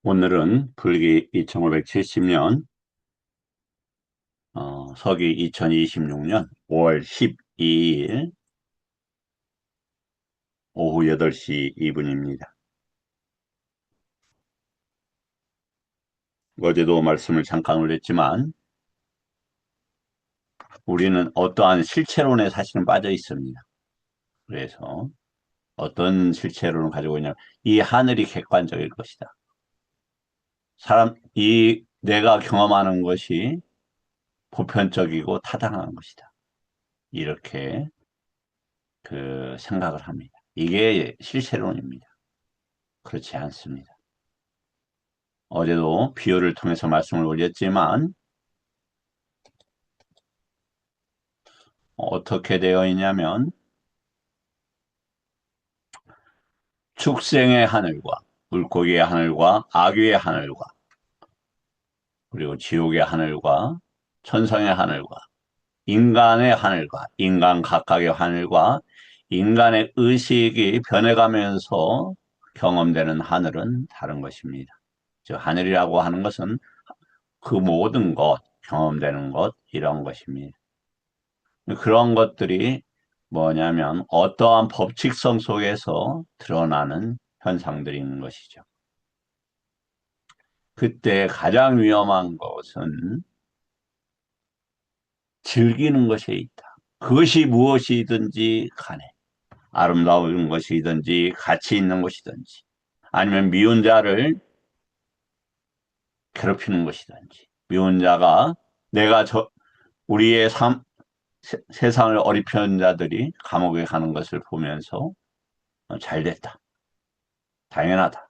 오늘은 불기 2570년, 서기 2026년 5월 12일 오후 8시 2분입니다. 어제도 말씀을 잠깐 올렸지만 우리는 어떠한 실체론에 사실은 빠져 있습니다. 그래서 어떤 실체론을 가지고 있냐면 이 하늘이 객관적일 것이다. 내가 경험하는 것이 보편적이고 타당한 것이다. 이렇게 생각을 합니다. 이게 실체론입니다. 그렇지 않습니다. 어제도 비유를 통해서 말씀을 올렸지만 어떻게 되어 있냐면 축생의 하늘과 물고기의 하늘과 아귀의 하늘과 그리고 지옥의 하늘과 천성의 하늘과 인간의 하늘과 인간 각각의 하늘과 인간의 의식이 변해가면서 경험되는 하늘은 다른 것입니다. 즉 하늘이라고 하는 것은 그 모든 것, 경험되는 것 이런 것입니다. 그런 것들이 뭐냐면 어떠한 법칙성 속에서 드러나는 현상들인 것이죠. 그때 가장 위험한 것은 즐기는 것에 있다. 그것이 무엇이든지 간에 아름다운 것이든지 가치 있는 것이든지 아니면 미운 자를 괴롭히는 것이든지 미운 자가 내가 우리의 세상을 어리편 자들이 감옥에 가는 것을 보면서 잘됐다. 당연하다.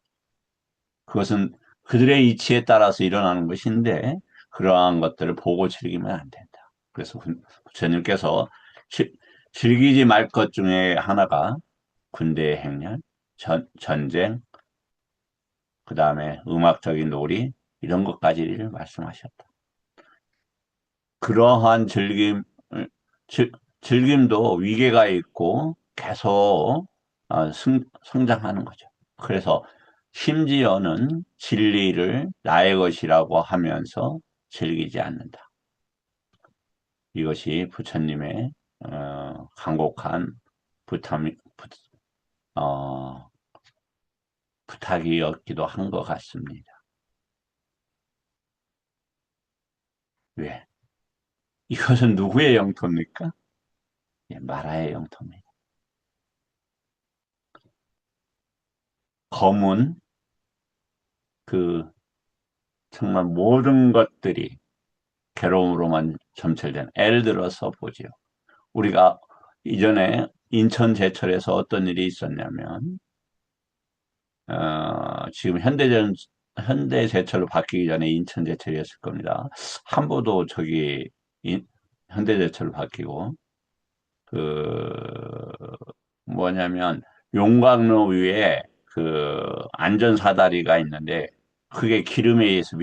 그것은 그들의 이치에 따라서 일어나는 것인데 그러한 것들을 보고 즐기면 안 된다. 그래서 부처님께서 즐기지 말 것 중에 하나가 군대의 행렬, 전쟁, 그 다음에 음악적인 놀이 이런 것까지를 말씀하셨다. 그러한 즐김도 위계가 있고 계속 성장하는 거죠. 그래서 심지어는 진리를 나의 것이라고 하면서 즐기지 않는다. 이것이 부처님의 간곡한 어, 부탁이었기도 한 것 같습니다. 왜? 이것은 누구의 영토입니까? 예, 마라의 영토입니다. 검은 그 정말 모든 것들이 괴로움으로만 점철된 예를 들어서 보지요. 우리가 이전에 인천 제철에서 어떤 일이 있었냐면 지금 현대제철로 바뀌기 전에 인천제철이었을 겁니다. 한보도 현대제철로 바뀌고 그 뭐냐면 용광로 위에 그 안전사다리가 있는데 그게 기름에 의해서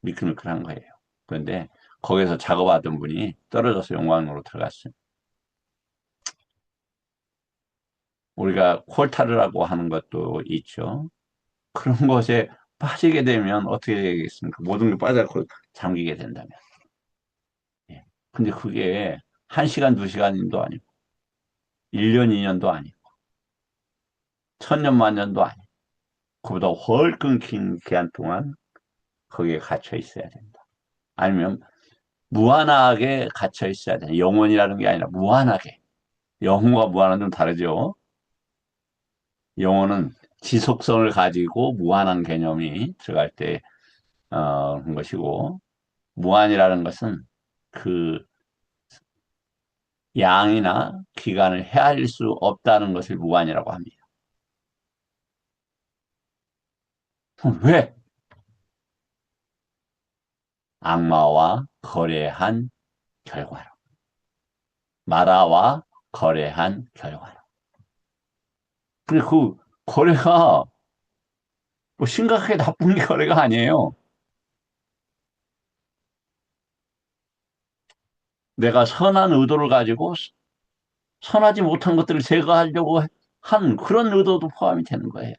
미끌미끌한 거예요. 그런데 거기서 작업하던 분이 떨어져서 용광로로 들어갔어요. 우리가 콜타르라고 하는 것도 있죠. 그런 것에 빠지게 되면 어떻게 되겠습니까? 모든 게 빠져서 잠기게 된다면. 예. 근데 그게 1시간, 2시간도 아니고, 1년, 2년도 아니고, 천년, 만년도 아니고, 그보다 훨씬 긴 기간 동안 거기에 갇혀 있어야 된다. 아니면 무한하게 갇혀 있어야 된다. 영원이라는 게 아니라 무한하게. 영혼과 무한은 좀 다르죠. 영혼은 지속성을 가지고 무한한 개념이 들어갈 때, 그런 것이고, 무한이라는 것은 그 양이나 기간을 헤아릴 수 없다는 것을 무한이라고 합니다. 왜? 악마와 거래한 결과로. 마라와 거래한 결과로. 근데 그 거래가 뭐 심각하게 나쁜 게 거래가 아니에요. 내가 선한 의도를 가지고 선하지 못한 것들을 제거하려고 한 그런 의도도 포함이 되는 거예요.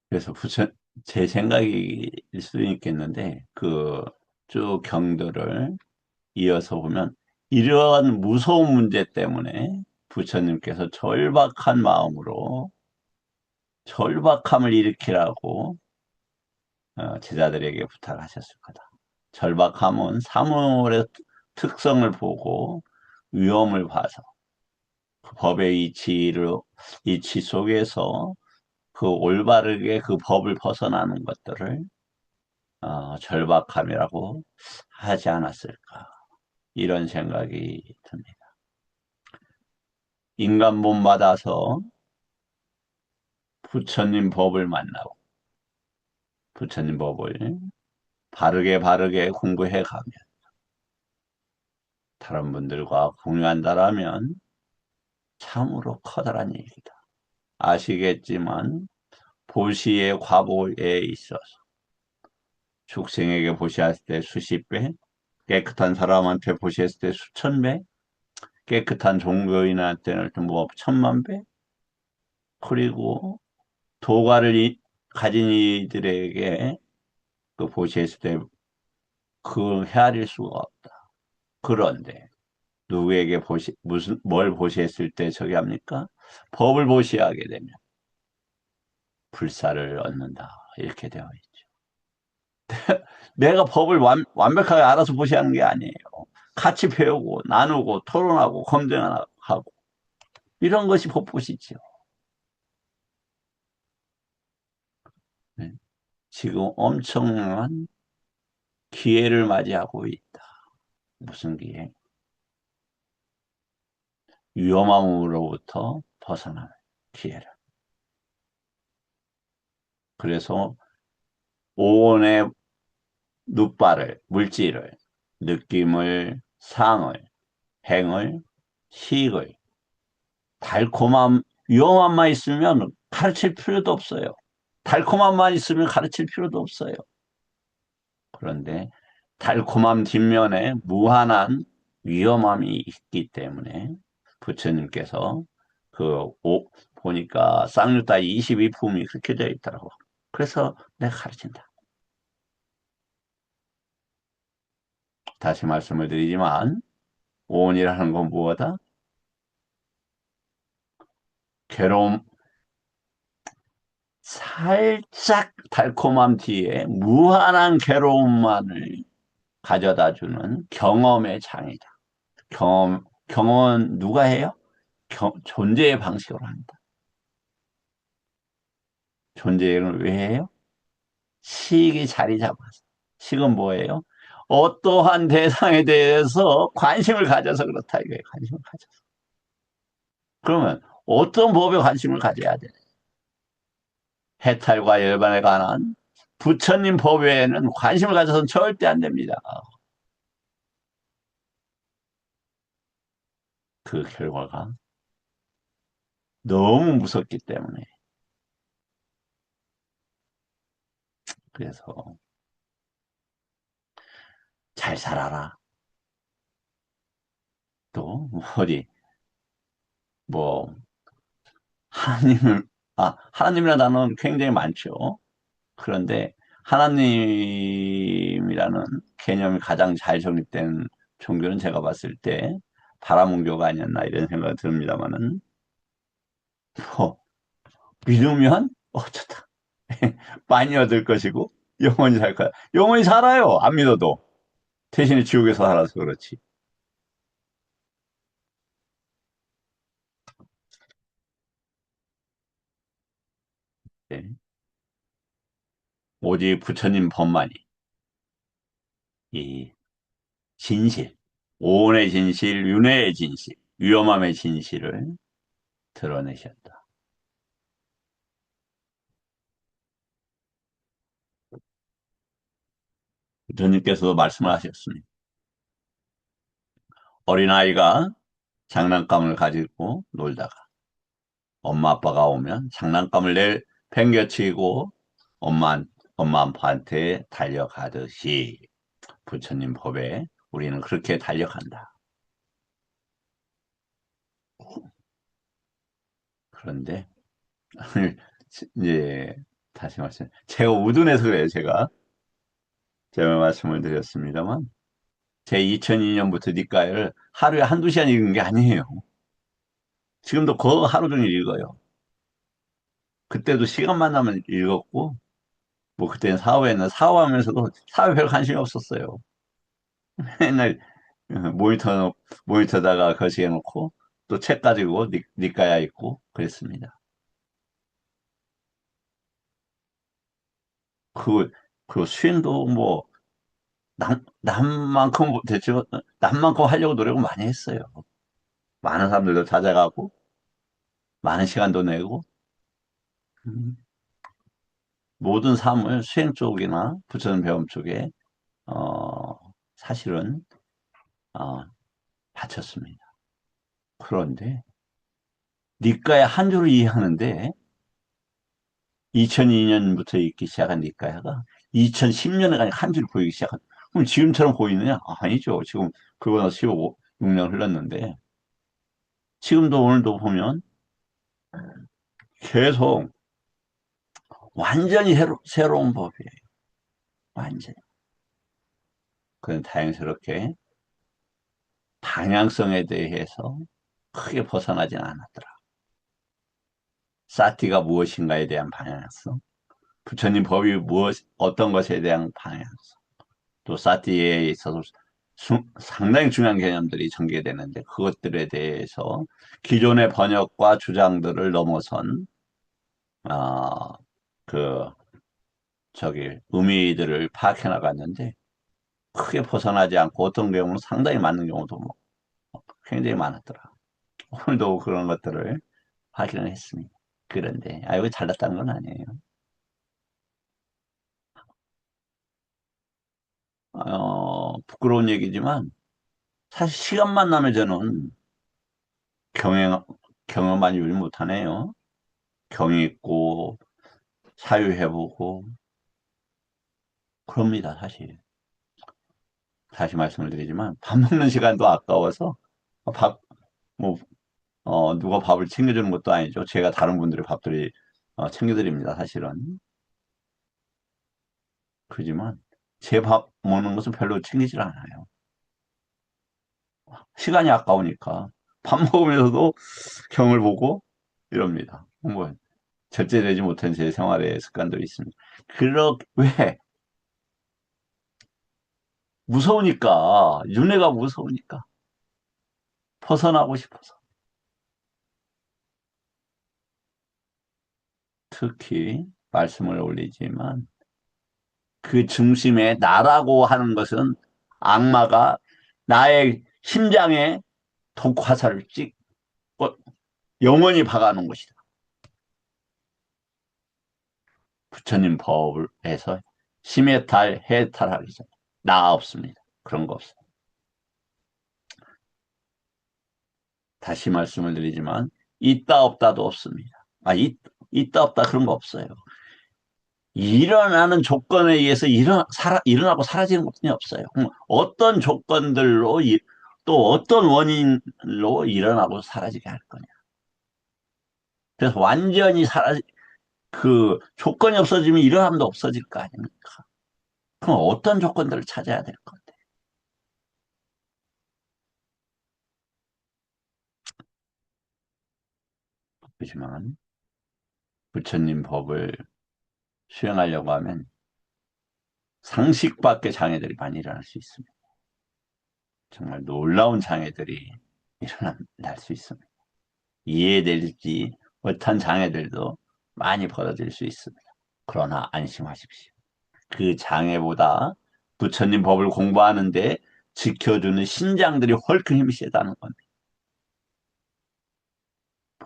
그래서 제 생각일 수도 있겠는데, 쭉 경도를 이어서 보면, 이러한 무서운 문제 때문에 부처님께서 절박한 마음으로 절박함을 일으키라고 제자들에게 부탁하셨을 거다. 절박함은 사물의 특성을 보고 위험을 봐서 그 법의 이치 속에서 그 올바르게 그 법을 벗어나는 것들을 절박함이라고 하지 않았을까. 이런 생각이 듭니다. 인간 몸 받아서 부처님 법을 만나고 부처님 법을 바르게 공부해 가면 다른 분들과 공유한다라면 참으로 커다란 일이다. 아시겠지만 보시의 과보에 있어서 축생에게 보시했을 때 수십 배, 깨끗한 사람한테 보시했을 때 수천 배, 깨끗한 종교인한테는 뭐 천만 배, 그리고 도가를 가진 이들에게 그 보시했을 때 그 헤아릴 수가 없다. 그런데 누구에게 뭘 보시했을 때 저기 합니까? 법을 보시하게 되면 불사를 얻는다. 이렇게 되어 있죠. 내가 법을 완벽하게 알아서 보시하는 게 아니에요. 같이 배우고 나누고 토론하고 검증하고 이런 것이 법보시죠. 네. 지금 엄청난 기회를 맞이하고 있다. 무슨 기회? 위험함으로부터 벗어나는 기회를. 그래서 오온의 눕발을, 물질을, 느낌을, 상을, 행을, 식을, 달콤함, 위험함만 있으면 가르칠 필요도 없어요. 달콤함만 있으면 가르칠 필요도 없어요. 그런데 달콤함 뒷면에 무한한 위험함이 있기 때문에 부처님께서 보니까 쌍유따 22품이 그렇게 되어 있더라고. 그래서 내가 가르친다. 다시 말씀을 드리지만 오온이라는 건 무엇이다? 괴로움, 살짝 달콤함 뒤에 무한한 괴로움만을 가져다주는 경험의 장이다. 경험은 누가 해요? 존재의 방식으로 한다. 존재를 왜 해요? 식이 자리 잡아서. 식은 뭐예요? 어떠한 대상에 대해서 관심을 가져서 그렇다 이거예요. 관심을 가져서. 그러면 어떤 법에 관심을 가져야 돼? 해탈과 열반에 관한 부처님 법 외에는 관심을 가져서는 절대 안 됩니다. 그 결과가 너무 무섭기 때문에. 그래서 잘 살아라. 또 어디 뭐 하나님을 하나님이라는 단어는 굉장히 많죠. 그런데 하나님이라는 개념이 가장 잘 정립된 종교는 제가 봤을 때 바라문교가 아니었나 이런 생각이 듭니다만은 뭐 믿으면 좋다. 많이 얻을 것이고 영원히 살 거야. 영원히 살아요. 안 믿어도. 대신에 지옥에서 살아서 그렇지. 네. 오직 부처님 법만이 이 진실, 오온의 진실, 윤회의 진실, 위험함의 진실을 드러내셨다. 부처님께서도 말씀을 하셨습니다. 어린아이가 장난감을 가지고 놀다가 엄마 아빠가 오면 장난감을 팽개치고 엄마, 엄마 아빠한테 달려가듯이 부처님 법에 우리는 그렇게 달려간다. 그런데 이제 다시 말씀. 제가 우둔해서 그래요, 제가 말씀을 드렸습니다만. 제 2002년부터 니까를 하루에 한두 시간 읽은 게 아니에요. 지금도 그 하루 종일 읽어요. 그때도 시간만 나면 읽었고, 뭐 그때는 사회는 사회하면서도 사회 별 관심이 없었어요. 맨날 모니터, 모니터다가 거시해 놓고, 또 책 가지고 니까야 읽고, 그랬습니다. 그, 그 수행도 뭐, 남만큼 됐지만, 남만큼 하려고 노력을 많이 했어요. 많은 사람들도 찾아가고, 많은 시간도 내고, 음, 모든 삶을 수행 쪽이나 부처님 배움 쪽에, 어, 사실은, 어, 바쳤습니다. 그런데, 니까야 한 줄을 이해하는데, 2002년부터 읽기 시작한 니까야가 2010년에 가니 한 줄 보이기 시작한, 그럼 지금처럼 보이느냐? 아니죠. 지금, 그거는 15, 6년 흘렀는데, 지금도 오늘도 보면 계속 완전히 새로운 법이에요. 완전히. 그건 다행스럽게 방향성에 대해서 크게 벗어나진 않았더라. 사티가 무엇인가에 대한 방향성, 부처님 법이 어떤 것에 대한 방향성, 또 사티에 있어서 상당히 중요한 개념들이 전개되는데 그것들에 대해서 기존의 번역과 주장들을 넘어선 어, 그 의미들을 파악해 나갔는데 크게 벗어나지 않고 어떤 경우는 상당히 맞는 경우도 뭐 굉장히 많았더라. 오늘도 그런 것들을 확인을 했습니다. 그런데 이거 잘났다는 건 아니에요. 부끄러운 얘기지만 사실 시간만 나면 저는 경영 경험 많이 요리 못하네요. 경이 있고 사유해보고 그럽니다. 사실 다시 말씀을 드리지만 밥 먹는 시간도 아까워서 밥 뭐 누가 밥을 챙겨주는 것도 아니죠. 제가 다른 분들의 밥들이 챙겨드립니다. 사실은 그렇지만 제 밥 먹는 것은 별로 챙기질 않아요. 시간이 아까우니까 밥 먹으면서도 경을 보고 이럽니다. 뭐 절제되지 못한 제 생활의 습관들이 있습니다. 왜? 무서우니까, 윤회가 무서우니까, 벗어나고 싶어서. 특히, 말씀을 올리지만, 그 중심에 나라고 하는 것은 악마가 나의 심장에 독화살을 찍고 영원히 박아놓은 것이다. 부처님 법에서 심해탈, 해탈하기 전에 나 없습니다. 그런 거 없어요. 다시 말씀을 드리지만 있다 없다도 없습니다. 있다 없다 그런 거 없어요. 일어나는 조건에 의해서 일어나고 사라지는 것뿐이 없어요. 어떤 조건들로 또 어떤 원인로 일어나고 사라지게 할 거냐. 그래서 완전히 그 조건이 없어지면 일어남도 없어질 거 아닙니까? 그럼 어떤 조건들을 찾아야 될 건데. 그렇지만 부처님 법을 수행하려고 하면 상식 밖의 장애들이 많이 일어날 수 있습니다. 정말 놀라운 장애들이 일어날 수 있습니다. 이해될지 못한 장애들도 많이 벌어질 수 있습니다. 그러나 안심하십시오. 그 장애보다 부처님 법을 공부하는데 지켜주는 신장들이 훨씬 힘이 세다는 겁니다.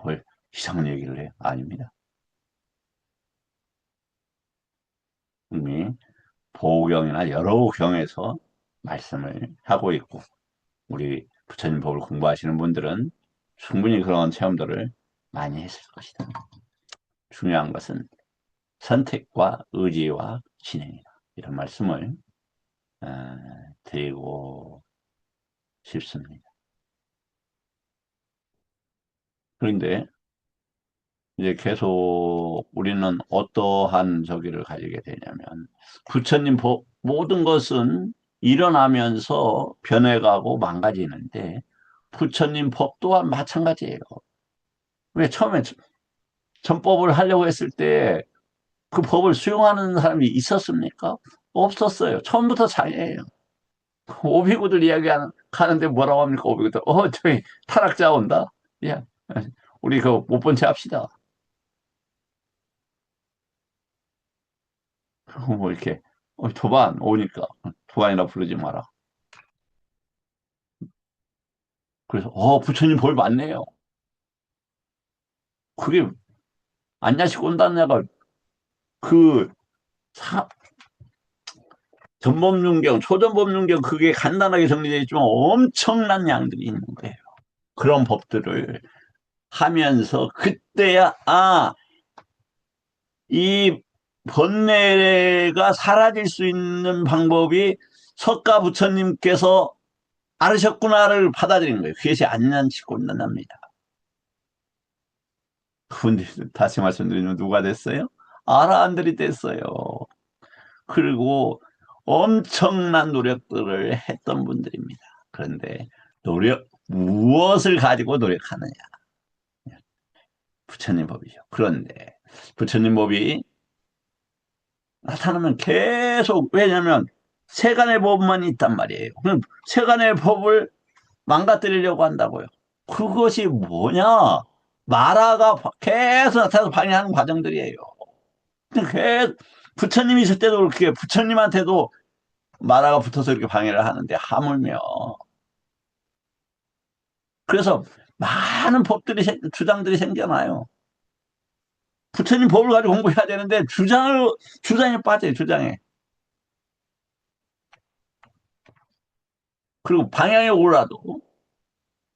뭘 이상한 얘기를 해요? 아닙니다. 이미 보경이나 여러 경에서 말씀을 하고 있고 우리 부처님 법을 공부하시는 분들은 충분히 그런 체험들을 많이 했을 것이다. 중요한 것은 선택과 의지와 진행이다. 이런 말씀을 드리고 싶습니다. 그런데 이제 계속 우리는 어떠한 저기를 가지게 되냐면, 부처님 법, 모든 것은 일어나면서 변해가고 망가지는데, 부처님 법 또한 마찬가지예요. 왜 처음에 전법을 하려고 했을 때 그 법을 수용하는 사람이 있었습니까? 없었어요. 처음부터 장애예요. 오비구들 이야기하는데 뭐라고 합니까? 오비구들. 저기 타락자 온다? 야, 우리 그 못 본 채 합시다. 그리고 뭐 이렇게, 도반 오니까, 도반이라 부르지 마라. 그래서, 부처님 볼 많네요. 그게, 안냐식 온다는 애가 그, 사, 전법륜경, 초전법륜경 그게 간단하게 정리되어 있지만 엄청난 양들이 있는 거예요. 그런 법들을 하면서 그때야, 이 번뇌가 사라질 수 있는 방법이 석가 부처님께서 알으셨구나를 받아들인 거예요. 그것이 안난치곤난합니다. 근데 다시 말씀드리면 누가 됐어요? 아라한들이 됐어요. 그리고 엄청난 노력들을 했던 분들입니다. 그런데 무엇을 가지고 노력하느냐? 부처님 법이죠. 그런데 부처님 법이 나타나면 계속, 왜냐면 세간의 법만 있단 말이에요. 그럼 세간의 법을 망가뜨리려고 한다고요. 그것이 뭐냐? 마라가 계속 나타나서 방해하는 과정들이에요. 계속 부처님이 있을 때도 그렇게 부처님한테도 마라가 붙어서 이렇게 방해를 하는데 하물며 그래서 많은 법들이 주장들이 생겨나요. 부처님 법을 가지고 공부해야 되는데 주장에 빠져요. 주장에. 그리고 방향에 올라도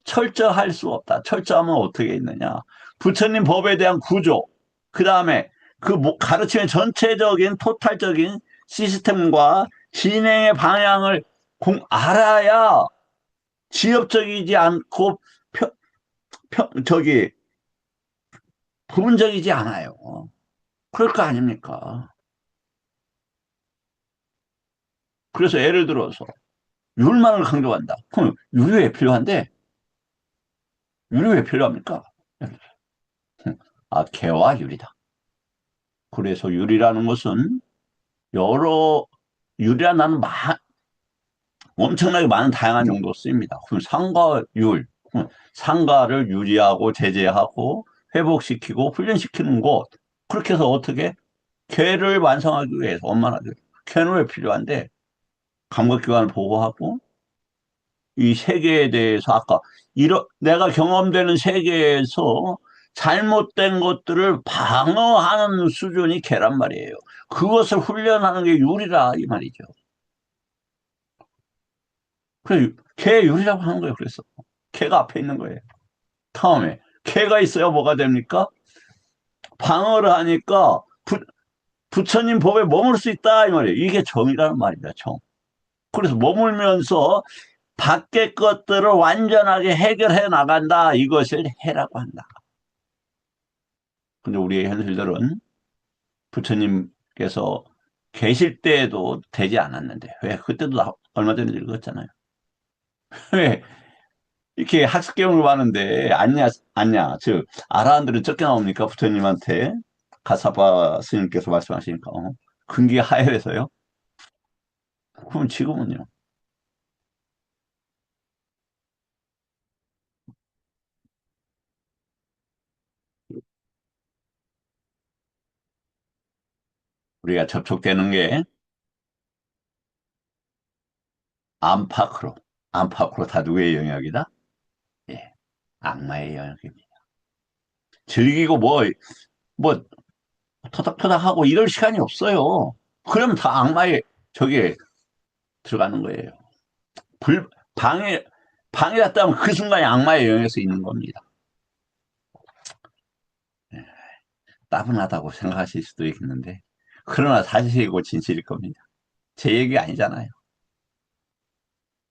철저할 수 없다. 철저하면 어떻게 있느냐. 부처님 법에 대한 구조, 그 다음에 그 가르침의 전체적인 토탈적인 시스템과 진행의 방향을 알아야 지엽적이지 않고 저기 부분적이지 않아요. 그럴 거 아닙니까? 그래서 예를 들어서 율만을 강조한다. 그럼 율이 왜 필요한데? 율이 왜 필요합니까? 개와 율이다. 그래서 율이라는 것은 여러 율이란 나는 엄청나게 많은 다양한 용도로 쓰입니다. 그럼 상과 율, 상가를 유지하고 제재하고 회복시키고 훈련시키는 것. 그렇게 해서 어떻게 개를 완성하기 위해서 엄마나 개는 왜 필요한데 감각기관을 보호하고 이 세계에 대해서 아까 내가 경험되는 세계에서 잘못된 것들을 방어하는 수준이 개란 말이에요. 그것을 훈련하는 게 율이라 이 말이죠. 그래, 개 율이라고 하는 거예요. 그래서 개가 앞에 있는 거예요. 다음에 개가 있어야 뭐가 됩니까? 방어를 하니까 부처님 법에 머물 수 있다 이 말이에요. 이게 정이라는 말입니다. 정. 그래서 머물면서 밖의 것들을 완전하게 해결해 나간다. 이것을 해라고 한다. 근데 우리의 현실들은 부처님께서 계실 때에도 되지 않았는데 왜 그때도 얼마 전에 읽었잖아요. 왜 이렇게 학습 개용을 하는데 즉 아라한들은 적게 나옵니까? 부처님한테 가사바 스님께서 말씀하시니까 근기 하열해서요. 그럼 지금은요. 우리가 접촉되는 게 안팎으로 안팎으로 다 누구의 영역이다? 예, 악마의 영역입니다. 즐기고 뭐 토닥토닥하고 이럴 시간이 없어요. 그러면 다 악마의 저기에 들어가는 거예요. 불 방해 방해했다면 그 순간에 악마의 영역에서 있는 겁니다. 예, 따분하다고 생각하실 수도 있겠는데 그러나 사실이고 진실일 겁니다. 제 얘기가 아니잖아요.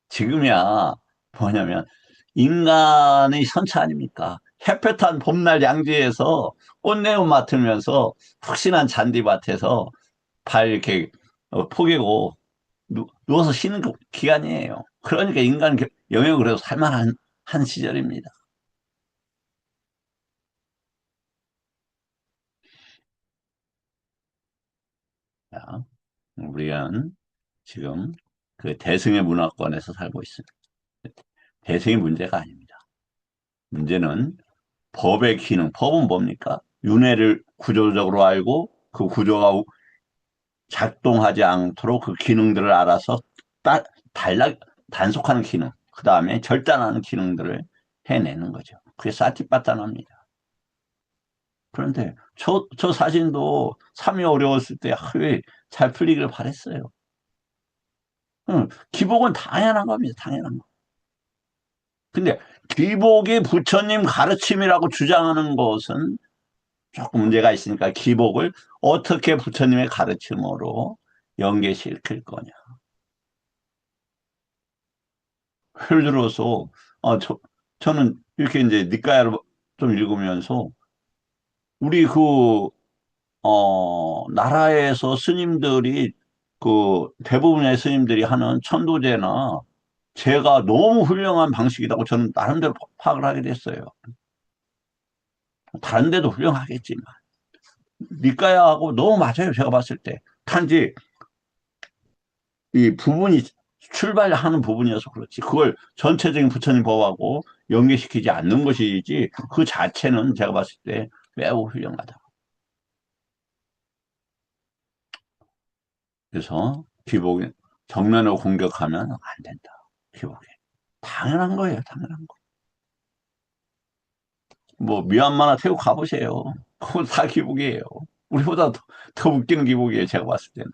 지금이야 뭐냐면 인간의 선차 아닙니까? 햇볕한 봄날 양지에서 꽃내음 맡으면서 푹신한 잔디밭에서 발 이렇게 포개고 누워서 쉬는 기간이에요. 그러니까 인간 영역을 해서 살만한 한 시절입니다. 자, 우리는 지금 그 대승의 문화권에서 살고 있습니다. 대승이 문제가 아닙니다. 문제는 법의 기능, 법은 뭡니까? 윤회를 구조적으로 알고 그 구조가 작동하지 않도록 그 기능들을 알아서 따, 단락, 단속하는 기능, 그 다음에 절단하는 기능들을 해내는 거죠. 그게 사티바타나입니다. 그런데 저 사진도 삶이 어려웠을 때 하루에 잘 풀리길 바랬어요. 응, 기복은 당연한 겁니다. 당연한 거. 근데 기복이 부처님 가르침이라고 주장하는 것은 조금 문제가 있으니까 기복을 어떻게 부처님의 가르침으로 연계시킬 거냐. 예를 들어서 저는 이렇게 이제 니까야를 좀 읽으면서 우리 나라에서 스님들이 대부분의 스님들이 하는 천도제나 제가 너무 훌륭한 방식이라고 저는 나름대로 파악을 하게 됐어요. 다른 데도 훌륭하겠지만 니까야하고 너무 맞아요. 제가 봤을 때. 단지 이 부분이 출발하는 부분이어서 그렇지. 그걸 전체적인 부처님 법하고 연계시키지 않는 것이지 그 자체는 제가 봤을 때 매우 훌륭하다. 그래서 기복이 정면으로 공격하면 안 된다. 기복이. 당연한 거예요. 당연한 거. 뭐 미얀마나 태국 가보세요. 그건 다 기복이에요. 우리보다 더 웃기는 기복이에요. 제가 봤을 때는.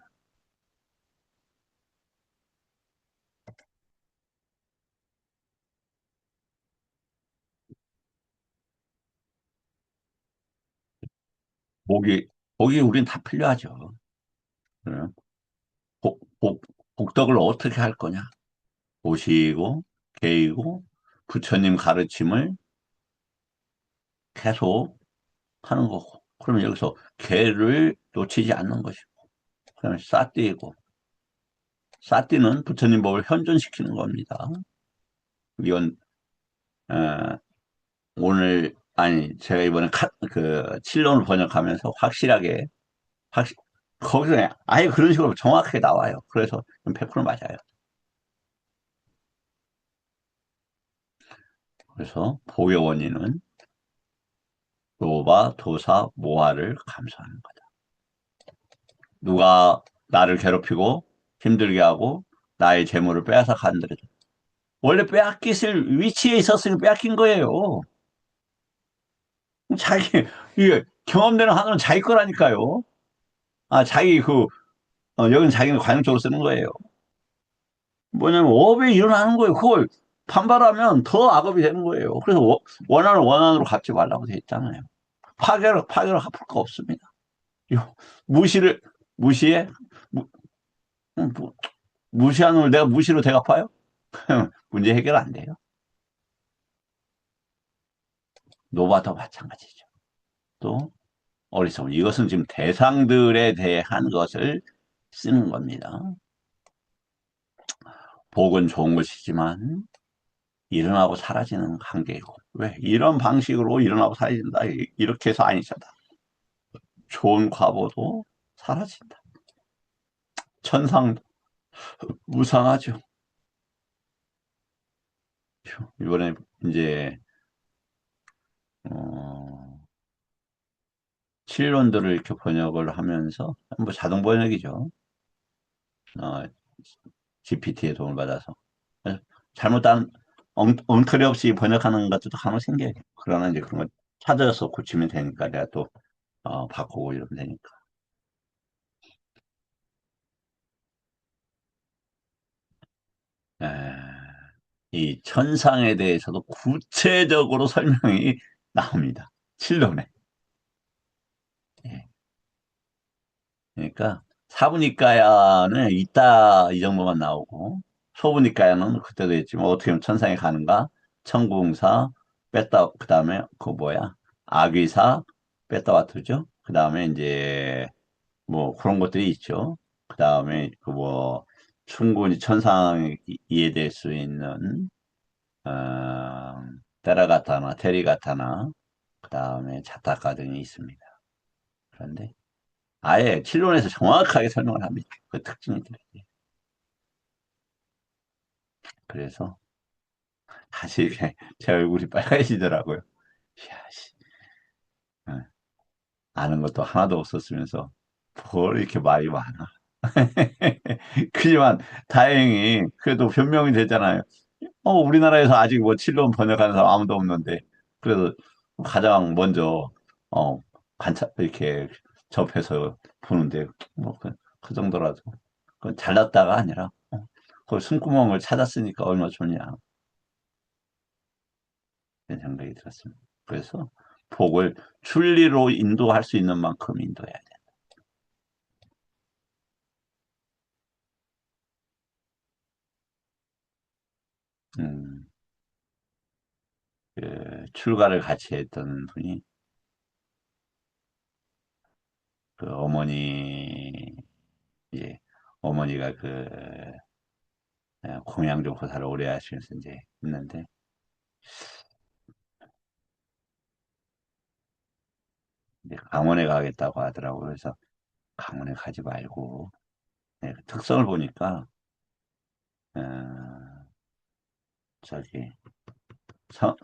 복이, 복이 우린 다 필요하죠. 그래요. 복덕을 어떻게 할 거냐? 보시고, 계이고, 부처님 가르침을 계속 하는 거고. 그러면 여기서 개를 놓치지 않는 것이고. 그다음에 싸띠이고. 싸띠는 부처님 법을 현존시키는 겁니다. 이건, 어, 오늘, 아니, 제가 이번에 칠론을 번역하면서 확실하게, 확실, 거기서 그냥 아예 그런 식으로 정확하게 나와요. 그래서 100% 맞아요. 그래서 복의 원인은 노바, 도사, 모아를 감수하는 거다. 누가 나를 괴롭히고 힘들게 하고 나의 재물을 빼앗아 간들다. 원래 빼앗기실 위치에 있었으니 빼앗긴 거예요. 자기, 이게 경험되는 한도는 자기 거라니까요. 자기 여기는 자기는 관용적으로 쓰는 거예요. 뭐냐면 업에 일어나는 거예요. 그걸 반발하면 더 악업이 되는 거예요. 그래서 원한을 원한으로 갚지 말라고 돼 있잖아요. 파괴를 갚을 거 없습니다. 무시를, 무시해? 무, 뭐, 무시하는 걸 내가 무시로 대갚아요? 문제 해결 안 돼요. 노바도 마찬가지죠. 또 어리석은 이것은 지금 대상들에 대한 것을 쓰는 겁니다. 복은 좋은 것이지만 일어나고 사라지는 관계이고 왜 이런 방식으로 일어나고 사라진다 이렇게 해서 아니잖아. 좋은 과보도 사라진다. 천상 무상하죠. 이번에 이제 어, 칠론들을 이렇게 번역을 하면서 뭐 자동 번역이죠. 어, GPT의 도움을 받아서 잘못한 엉터리 없이 번역하는 것도 간혹 생겨요. 그러나 이제 그런 거 찾아서 고치면 되니까 내가 또 바꾸고 이러면 되니까. 에, 이 천상에 대해서도 구체적으로 설명이 나옵니다. 칠론에. 예. 그러니까 사부니까야는 이따 이 정도만 나오고 소부니까야는 그때도 했지만 어떻게 하면 천상에 가는가? 천궁사, 그 다음에 그 뭐야? 악의사, 베타와트죠? 그 다음에 이제 뭐 그런 것들이 있죠. 그 다음에 그 뭐 충분히 천상에 이해될 수 있는 어, 테라가타나 테리가타나 그 다음에 자타카 등이 있습니다. 그런데 아예 칠론에서 정확하게 설명을 합니다. 그 특징들이. 그래서 다시 이렇게 제 얼굴이 빨개지더라고요. 이야, 씨. 응. 아는 것도 하나도 없었으면서 뭘 이렇게 말이 많아. 그지만 다행히 그래도 변명이 되잖아요. 우리나라에서 아직 뭐 칠론 번역하는 사람 아무도 없는데 그래도 가장 먼저 어 관찰 이렇게 접해서 보는데 그 정도라도 그건 잘났다가 아니라 그 숨구멍을 찾았으니까 얼마나 좋냐 이런 생각이 들었습니다. 그래서 복을 순리로 인도할 수 있는 만큼 인도해야 돼. 음, 그 출가를 같이 했던 분이 그 어머니 이제 어머니가 그 공양조 고사를 오래 하시면서 이제 있는데 이제 강원에 가겠다고 하더라고요. 그래서 강원에 가지 말고 그 특성을 보니까 어, 저기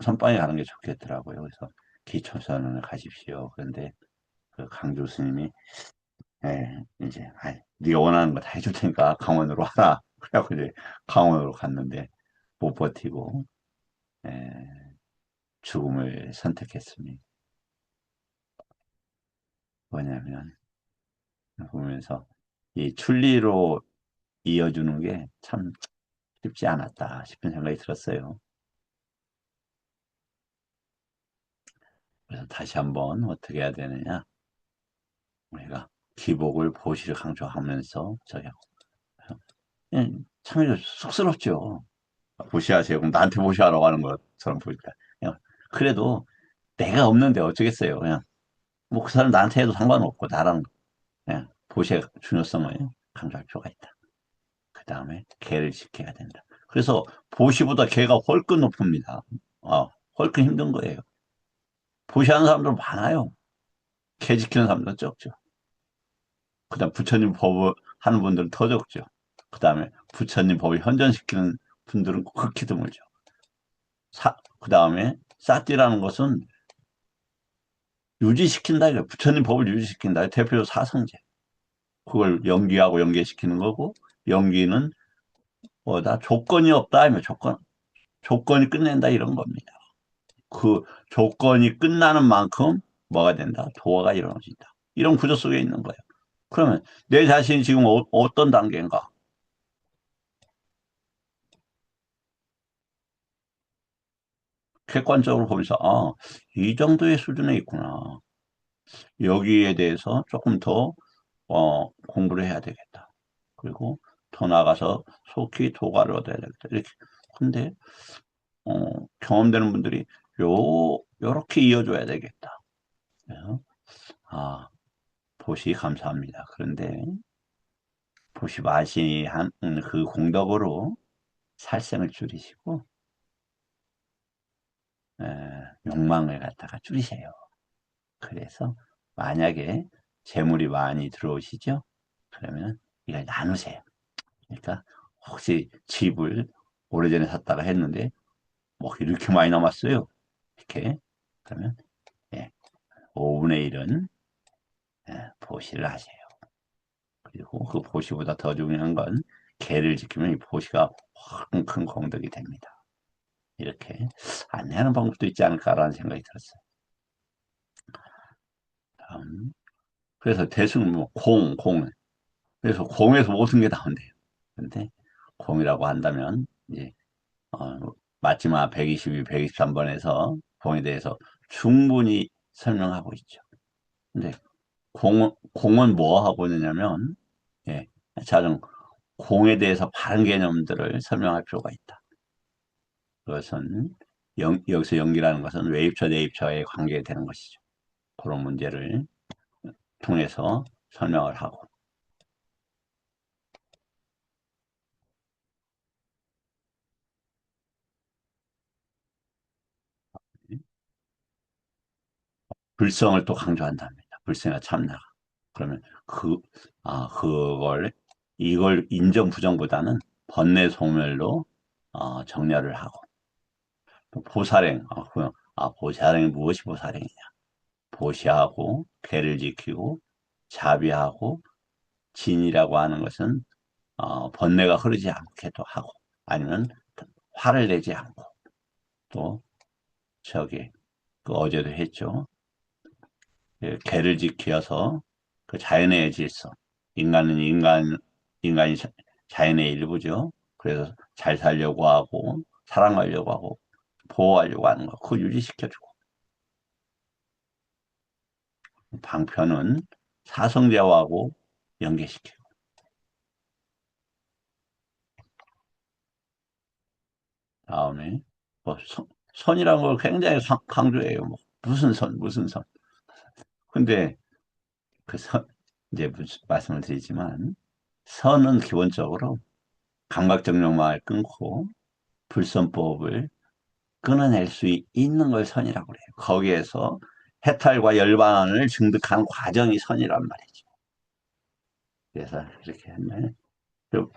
선방에 가는 게 좋겠더라고요. 그래서 기초선언을 가십시오. 그런데 그 강조 스님이 이제 네가 원하는 거 다 해줄 테니까 강원으로 와라. 그래갖고 이제 강원으로 갔는데 못 버티고 에, 죽음을 선택했습니다. 뭐냐면 보면서 이 출리로 이어주는 게 참 쉽지 않았다 싶은 생각이 들었어요. 그래서 다시 한번 어떻게 해야 되느냐. 우리가 기복을 보시를 강조하면서 저기 참 쑥스럽죠. 보시하세요. 그럼 나한테 보시하라고 하는 것처럼 보니까. 그냥 그래도 내가 없는데 어쩌겠어요. 그냥 뭐 그 사람 나한테 해도 상관없고 나랑 그냥 보시의 중요성을 강조할 필요가 있다. 그 다음에 개를 지켜야 된다. 그래서 보시보다 개가 훨씬 높습니다. 훨씬 힘든 거예요. 보시하는 사람들 많아요. 개 지키는 사람들은 적죠. 그 다음 부처님 법을 하는 분들은 더 적죠. 그 다음에 부처님 법을 현존시키는 분들은 극히 드물죠. 그 다음에 사띠라는 것은 유지시킨다. 이거 부처님 법을 유지시킨다. 대표적 사성제. 그걸 연기하고 연계시키는 거고, 연기는 뭐다? 조건이 없다. 하면 조건이 끝낸다. 이런 겁니다. 그 조건이 끝나는 만큼 뭐가 된다? 도화가 이루어진다. 이런 구조 속에 있는 거예요. 그러면 내 자신이 지금 어떤 단계인가? 객관적으로 보면서, 이 정도의 수준에 있구나. 여기에 대해서 조금 더, 공부를 해야 되겠다. 그리고 더 나가서 속히 도가를 얻어야 되겠다. 이렇게. 근데, 경험되는 분들이, 요렇게 이어줘야 되겠다. 그래서, 아, 보시 감사합니다. 그런데, 보시 마시 한, 그 공덕으로 살생을 줄이시고, 욕망을 갖다가 줄이세요. 그래서 만약에 재물이 많이 들어오시죠? 그러면 이걸 나누세요. 그러니까 혹시 집을 오래전에 샀다가 했는데 뭐 이렇게 많이 남았어요. 이렇게 그러면 예, 5분의 1은 보시를 하세요. 그리고 그 보시보다 더 중요한 건 개를 지키면 이 보시가 훨씬 큰 공덕이 됩니다. 이렇게 안내하는 방법도 있지 않을까라는 생각이 들었어요. 다음. 그래서 대충 뭐 공, 그래서 공에서 모든 게 나온대요. 근데 공이라고 한다면 이제 마지막 122, 123번에서 공에 대해서 충분히 설명하고 있죠. 근데 공은 뭐 하고 있느냐면 예, 자정 공에 대해서 바른 개념들을 설명할 필요가 있다. 그것은 여기서 연기라는 것은 외입처, 내입처의 관계가 되는 것이죠. 그런 문제를 통해서 설명을 하고, 불성을 또 강조한답니다. 불성과 참나가. 그러면 이걸 인정, 부정보다는 번뇌 소멸로 정렬을 하고, 또 보살행, 보살행이 무엇이 보살행이냐. 보시하고, 괴를 지키고, 자비하고, 진이라고 하는 것은 번뇌가 흐르지 않게도 하고, 아니면 화를 내지 않고, 또 저기 그 어제도 했죠. 그 개를 지켜서 그 자연의 질서, 인간은 인간이 자연의 일부죠. 그래서 잘 살려고 하고 사랑하려고 하고 보호하려고 하는 거, 그거 유지시켜주고, 방편은 사성제하고 연계시키고, 다음에 뭐 선이라는 걸 굉장히 강조해요. 뭐 무슨 선, 무슨 선. 근데 그 선, 이제 말씀을 드리지만, 선은 기본적으로 감각적 욕망을 끊고 불선법을 끊어낼 수 있는 걸 선이라고 그래요. 거기에서 해탈과 열반을 증득하는 과정이 선이란 말이죠. 그래서 이렇게 하면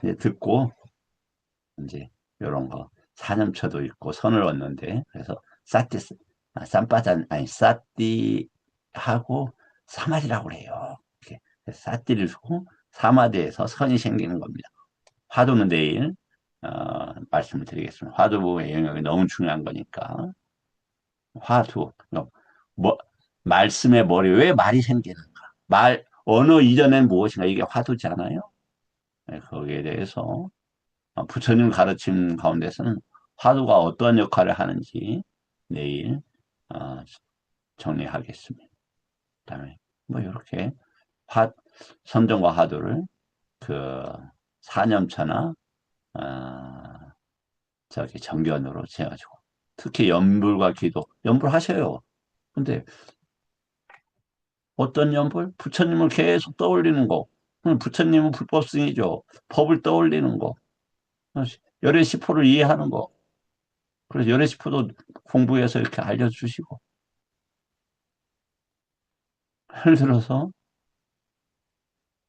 이제 듣고 이제 이런 거 사념처도 있고 선을 얻는데, 그래서 사띠 쌈바잔 아니 사띠 하고 사마디라고 그래요. 이렇게 사띠를 주고 사마디에서 선이 생기는 겁니다. 화두는 내일 말씀을 드리겠습니다. 화두의 영역이 너무 중요한 거니까. 화두. 뭐, 말씀의 머리, 왜 말이 생기는가? 언어 이전엔 무엇인가? 이게 화두잖아요. 네, 거기에 대해서 부처님 가르침 가운데서는 화두가 어떠한 역할을 하는지 내일 어, 정리하겠습니다. 그다음에 뭐 이렇게 화, 선정과 화두를 그 사념처나 어, 저기 정견으로 재가지고, 특히 연불과 기도, 연불하셔요. 근데 어떤 연불? 부처님을 계속 떠올리는 거. 그럼 부처님은 불법승이죠. 법을 떠올리는 거. 열의 시포를 이해하는 거. 그래서 열의 시포도 공부해서 이렇게 알려주시고. 예를 들어서,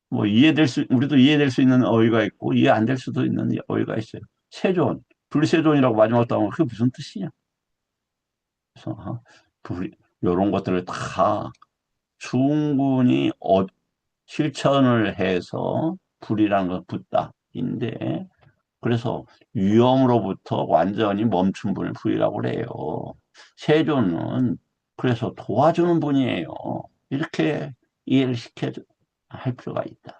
뭐 우리도 이해될 수 있는 어휘가 있고, 이해 안 될 수도 있는 어휘가 있어요. 세존, 불세존이라고 마지막 따오면 그게 무슨 뜻이냐? 그래서, 이런 것들을 다 충분히 실천을 해서 불이라는 건 붓다인데, 그래서 위험으로부터 완전히 멈춘 분을 불이라고 그래요. 세조는 그래서 도와주는 분이에요. 이렇게 이해를 할 필요가 있다.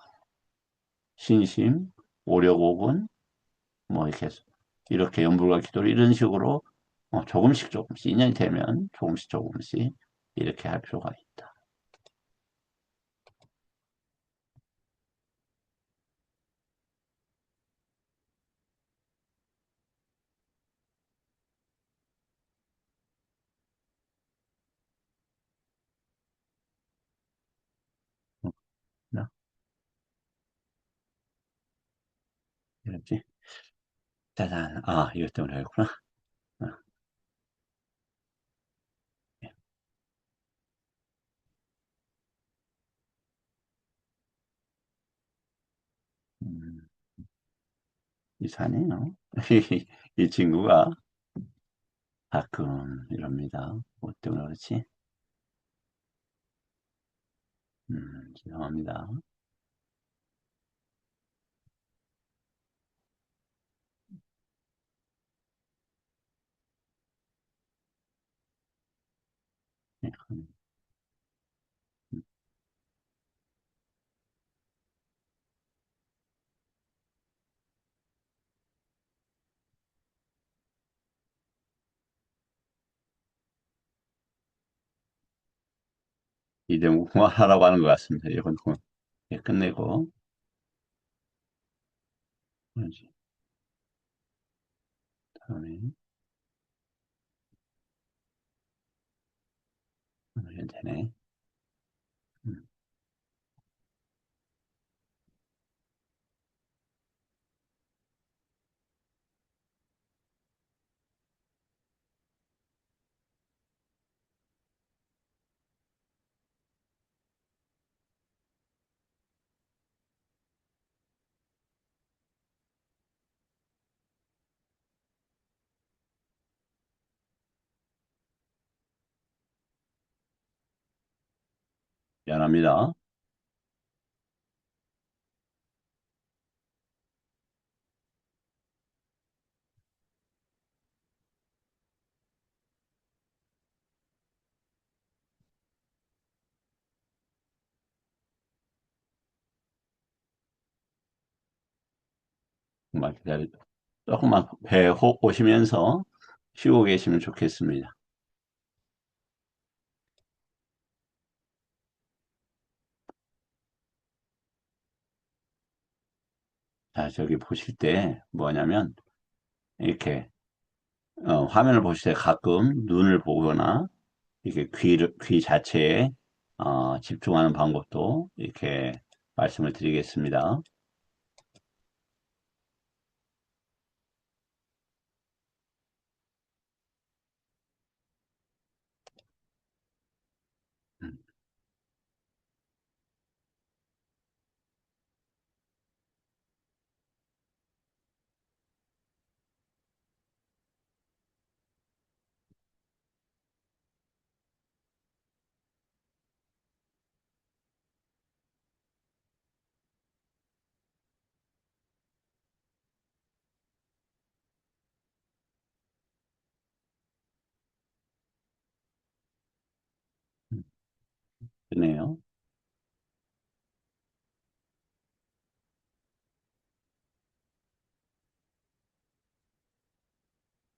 신심, 오력오근, 뭐 이렇게 연불과 기도를 이런 식으로 조금씩 조금씩 인연이 되면 조금씩 조금씩 이렇게 할 필요가 있다. 나 이렇지? 짜잔. 이것 때문에 그랬구나. 어, 예. 음, 이상해요. 이 친구가 가끔 이럽니다. 뭐 때문에 그렇지? 죄송합니다. 예, 이대목 그만하라고 하는 것 같습니다. 이번 예, 끝내고. 그러지. 다음에 되네. 음, 미안합니다. 정말 조금만 배 호흡 보시면서 쉬고 계시면 좋겠습니다. 자, 저기 보실 때 뭐냐면, 이렇게, 화면을 보실 때 가끔 눈을 보거나, 이렇게 귀 자체에, 집중하는 방법도 이렇게 말씀을 드리겠습니다. 음, 그네요.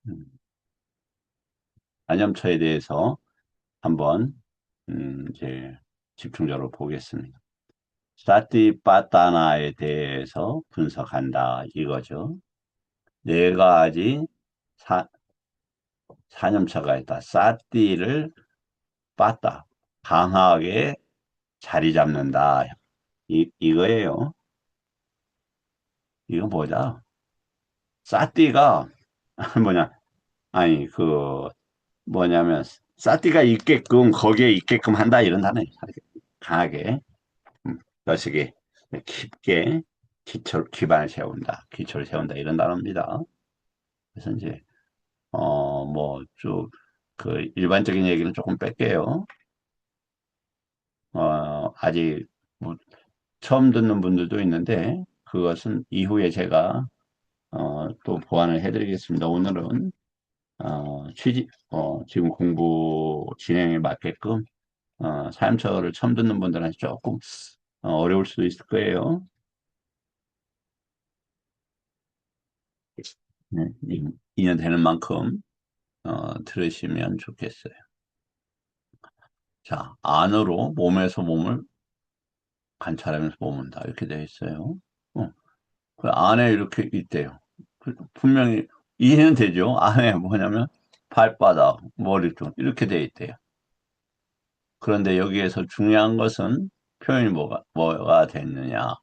음, 간염초에 대해서 한번, 이제 집중적으로 보겠습니다. 사티파타나에 대해서 분석한다 이거죠. 네 가지 사, 사념처가 있다. 사띠를 빠따, 강하게 자리 잡는다. 이거예요. 이거 뭐냐? 사띠가 뭐냐? 아니, 뭐냐면, 사띠가 있게끔, 거기에 있게끔 한다. 이런 단어예요. 강하게, 여시기 깊게 기반을 세운다. 기초를 세운다. 이런 단어입니다. 그래서 이제, 일반적인 얘기는 조금 뺄게요. 아직, 뭐, 처음 듣는 분들도 있는데, 그것은 이후에 제가, 또 보완을 해드리겠습니다. 오늘은, 지금 공부 진행에 맞게끔, 사연처를 처음 듣는 분들한테 조금, 어려울 수도 있을 거예요. 네, 2년 되는 만큼, 들으시면 좋겠어요. 자, 안으로 몸에서 몸을 관찰하면서 머문다. 이렇게 되어 있어요. 그 안에 이렇게 있대요. 분명히 이해는 되죠? 안에 뭐냐면 발바닥, 머리 쪽 이렇게 되어 있대요. 그런데 여기에서 중요한 것은 표현이 뭐가 됐느냐.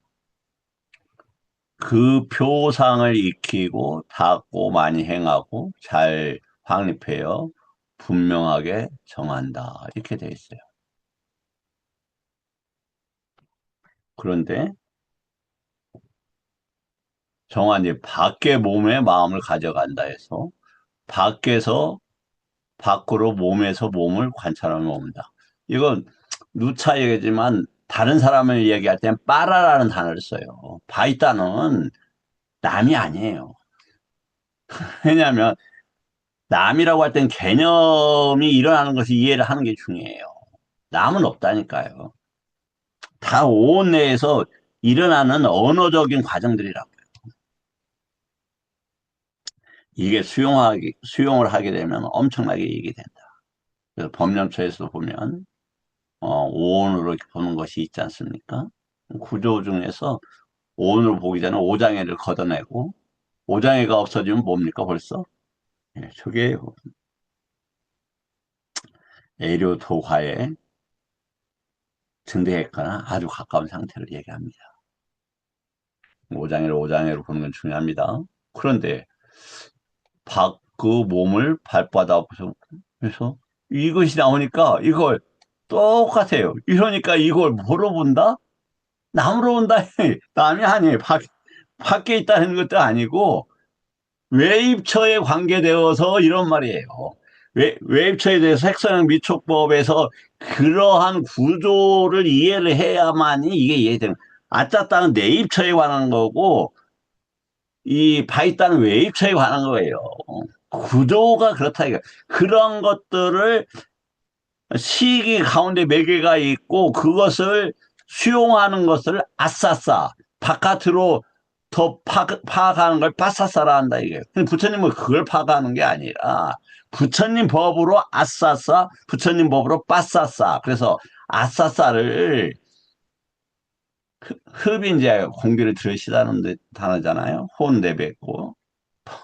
그 표상을 익히고 닦고 많이 행하고 잘 확립해요. 분명하게 정한다. 이렇게 되어 있어요. 그런데 정한 뒤 밖에 몸에 마음을 가져간다 해서 밖에서 밖으로 몸에서 몸을 관찰하며 옵니다. 이건 누차 얘기지만 다른 사람을 이야기할 땐 빠라라는 단어를 써요. 바이따는 남이 아니에요. 왜냐하면 남이라고 할 땐 개념이 일어나는 것을 이해를 하는 게 중요해요. 남은 없다니까요. 다 오온 내에서 일어나는 언어적인 과정들이라고. 이게 수용을 하게 되면 엄청나게 이익이 된다. 그래서 법령처에서 보면 오온으로 보는 것이 있지 않습니까? 구조 중에서 오온으로 보기 전에 오장애를 걷어내고 오장애가 없어지면 뭡니까 벌써? 예, 저게 애료도화에 증대했거나 아주 가까운 상태를 얘기합니다. 오장애를 오장애로 보는 건 중요합니다. 그런데 그 몸을 발바닥에서 해서 이것이 나오니까 이걸 똑같아요. 이러니까 이걸 뭐로 본다? 남으로 본다. 남이 아니에요. 밖에 있다는 것도 아니고 외입처에 관계되어서 이런 말이에요. 외입처에 대해서 색소형 미촉법에서 그러한 구조를 이해를 해야만이 이게 이해되는. 아짜따는 내입처에 관한 거고 이 바이따는 외입처에 관한 거예요. 구조가 그렇다 이거. 그런 것들을 시기 가운데 몇 개가 있고 그것을 수용하는 것을 아싸싸 바깥으로 더 파악하는 걸 빠싸싸라 한다 이게. 부처님은 그걸 파악하는 게 아니라 부처님 법으로 아싸싸 부처님 법으로 빠싸싸. 그래서 아싸싸를 흡이 이제 공기를 들으시다는 단어잖아요. 혼 내뱉고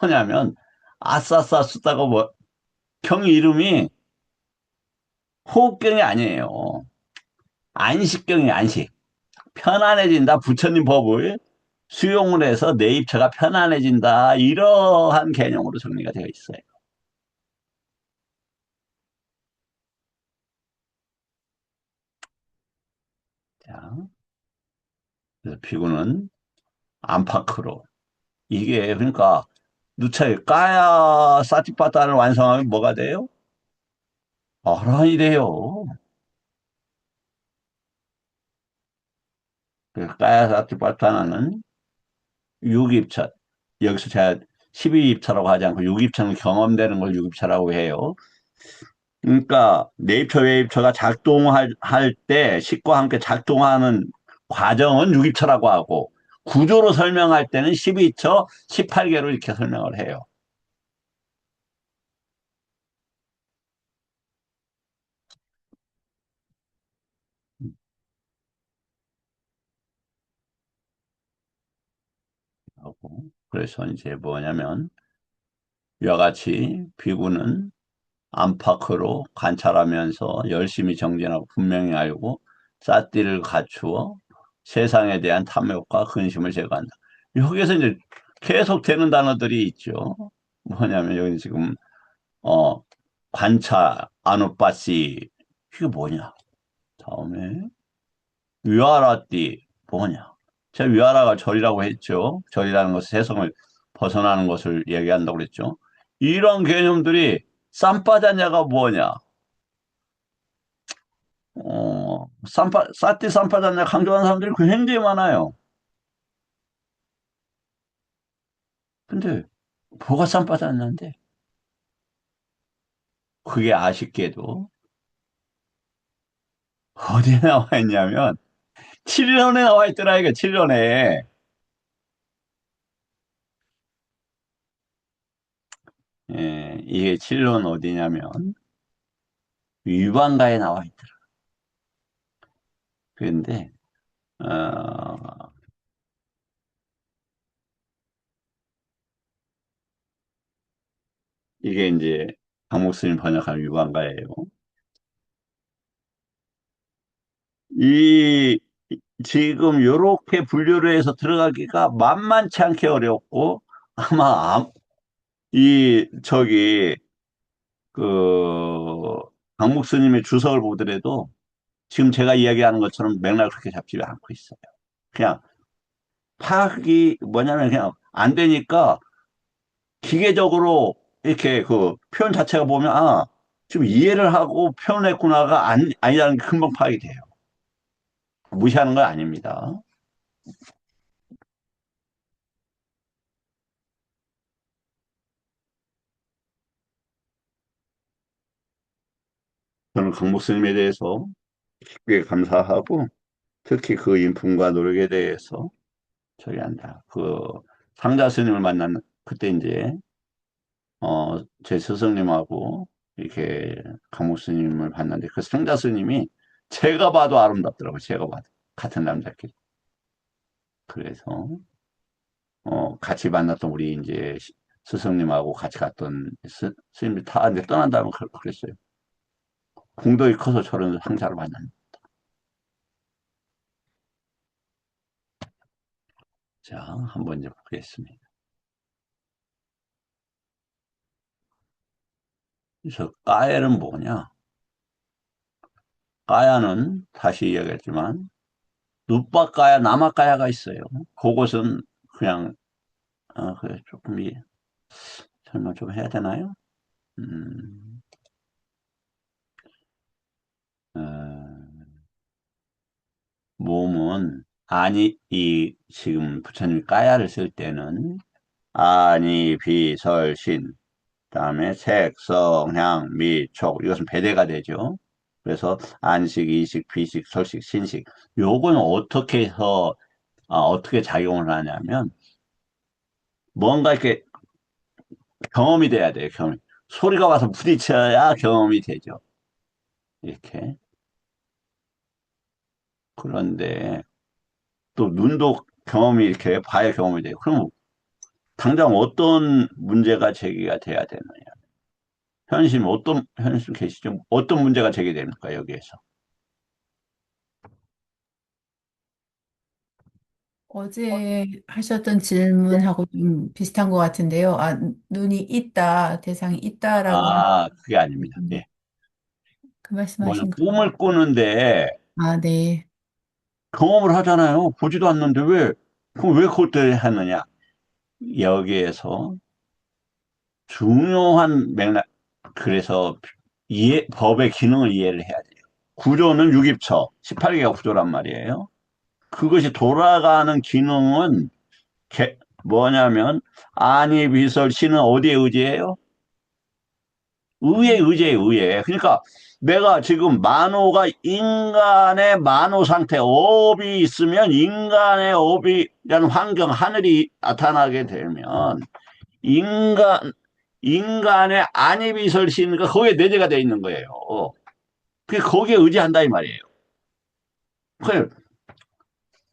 뭐냐면 아싸싸 쓰다가 뭐 경 이름이 호흡경이 아니에요. 안식경이 안식. 편안해진다. 부처님 법을 수용을 해서 내 입처가 편안해진다. 이러한 개념으로 정리가 되어 있어요. 자, 그래서 피구는 안팎으로. 이게 그러니까 누차에 까야 사티파타를 완성하면 뭐가 돼요? 어란이 돼요. 그 까야 사티파타는 6입차. 여기서 제가 12입차라고 하지 않고 6입차는 경험되는 걸 6입차라고 해요. 그러니까 네이처 웨이처가 작동할 때 식과 함께 작동하는 과정은 유기처라고 하고 구조로 설명할 때는 12처, 18개로 이렇게 설명을 해요. 그래서 이제 뭐냐면 이와 같이 비구는 안팎으로 관찰하면서 열심히 정진하고 분명히 알고 삿띠를 갖추어 세상에 대한 탐욕과 근심을 제거한다. 여기에서 이제 계속 되는 단어들이 있죠. 뭐냐면 여기 지금 어 관찰 아누빠시 이게 뭐냐? 다음에 위아라띠 뭐냐? 제가 위아라가 절이라고 했죠. 절이라는 것은 세상을 벗어나는 것을 얘기한다고 그랬죠. 이런 개념들이 쌈바자냐가 뭐냐? 사띠 쌈바자냐 강조하는 사람들이 굉장히 많아요. 근데 뭐가 쌈바자냐인데 그게 아쉽게도 어디에 나와 있냐면 7년에 나와 있더라 이거 7년에. 예, 이게 7년 어디냐면 유방가에 나와 있더라. 그런데 어, 이게 이제 강목스님 번역한 유방가예요. 이 지금 요렇게 분류를 해서 들어가기가 만만치 않게 어렵고 아마 이 저기 그 강목스님의 주석을 보더라도 지금 제가 이야기하는 것처럼 맥락을 그렇게 잡지 않고 있어요. 그냥 파악이 뭐냐면 그냥 안 되니까 기계적으로 이렇게 그 표현 자체가 보면 아 좀 이해를 하고 표현했구나가 아니라는 게 금방 파악이 돼요. 무시하는 건 아닙니다. 저는 강목 스님에 대해서 꽤 감사하고 특히 그 인품과 노력에 대해서 저기 한다. 그 상자 스님을 만난 그때 이제 제 스승님하고 이렇게 강목 스님을 봤는데 그 상자 스님이 제가 봐도 아름답더라고요. 제가 봐도 같은 남자끼리. 그래서 같이 만났던 우리 이제 스승님하고 같이 갔던 스님들 다 이제 떠난 다음에 그랬어요. 공덕이 커서 저런 상사를 만났네. 자, 한번 이제 보겠습니다. 그래서 까야는 뭐냐? 까야는 다시 이야기했지만 누빠까야, 남아까야가 있어요. 그것은 그냥 그래 조금 설명 좀 해야 되나요? 음, 어, 몸은 아니 이 지금 부처님이 까야를 쓸 때는 아니 비설신 그다음에 색, 성, 향, 미, 촉 이것은 배대가 되죠. 그래서 안식, 이식, 비식, 설식, 신식 요건 어떻게 해서 어떻게 작용을 하냐면 뭔가 이렇게 경험이 돼야 돼요. 경험이. 소리가 와서 부딪혀야 경험이 되죠. 이렇게. 그런데 또 눈도 경험이 이렇게 봐야 경험이 돼요. 그럼 당장 어떤 문제가 제기가 돼야 되느냐. 현실 계시죠? 어떤 문제가 제기됩니까, 여기에서? 어제 하셨던 질문하고 좀 비슷한 것 같은데요. 눈이 있다, 대상이 있다라고 그게 아닙니다. 하셨는데, 예. 그 뭐냐, 말씀하신 거. 꿈을 꾸는데 네. 경험을 하잖아요. 보지도 않는데 그럼 왜 그때 하느냐? 여기에서 중요한 맥락, 그래서 법의 기능을 이해를 해야 돼요. 구조는 유깁처, 18개가 구조란 말이에요. 그것이 돌아가는 기능은 뭐냐면, 아니, 비설, 신은 어디에 의지해요? 의에 의지해요, 의에. 그러니까 내가 지금 만호가 인간의 만호 상태, 업이 있으면 인간의 업이라는 환경, 하늘이 나타나게 되면 인간, 인간의 안입이설신가 거기에 내재가 되어 있는 거예요. 그게 거기에 의지한다 이 말이에요.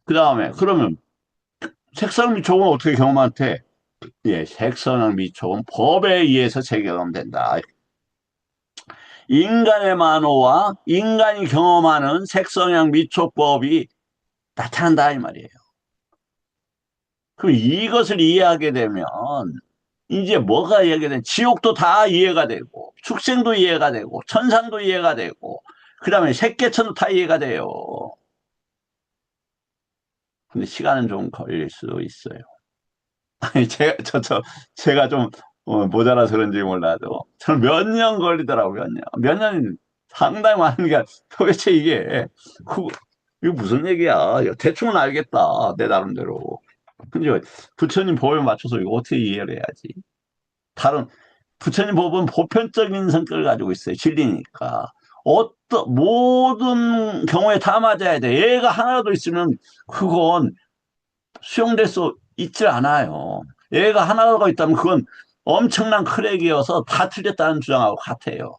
그 다음에 그러면 색상 미촉은 어떻게 경험한테? 예, 색선랑 미촉은 법에 의해서 재경험된다. 인간의 만호와 인간이 경험하는 색성향 미촉법이 나타난다 이 말이에요. 그럼 이것을 이해하게 되면 이제 뭐가 이해가 돼? 지옥도 다 이해가 되고 축생도 이해가 되고 천상도 이해가 되고 그다음에 색계천도 다 이해가 돼요. 근데 시간은 좀 걸릴 수 있어요. 아니 제가 좀 모자라서 그런지 몰라도 저는 몇 년 걸리더라고요. 몇 년 상당히 많은 게 도대체 그, 이게 무슨 얘기야? 대충은 알겠다 내 나름대로. 근데 부처님 법에 맞춰서 이거 어떻게 이해를 해야지? 다른 부처님 법은 보편적인 성격을 가지고 있어요. 진리니까. 모든 경우에 다 맞아야 돼. 얘가 하나라도 있으면 그건 수용될 수 있지 않아요. 얘가 하나가 있다면 그건 엄청난 크랙이어서 다 틀렸다는 주장하고 같아요.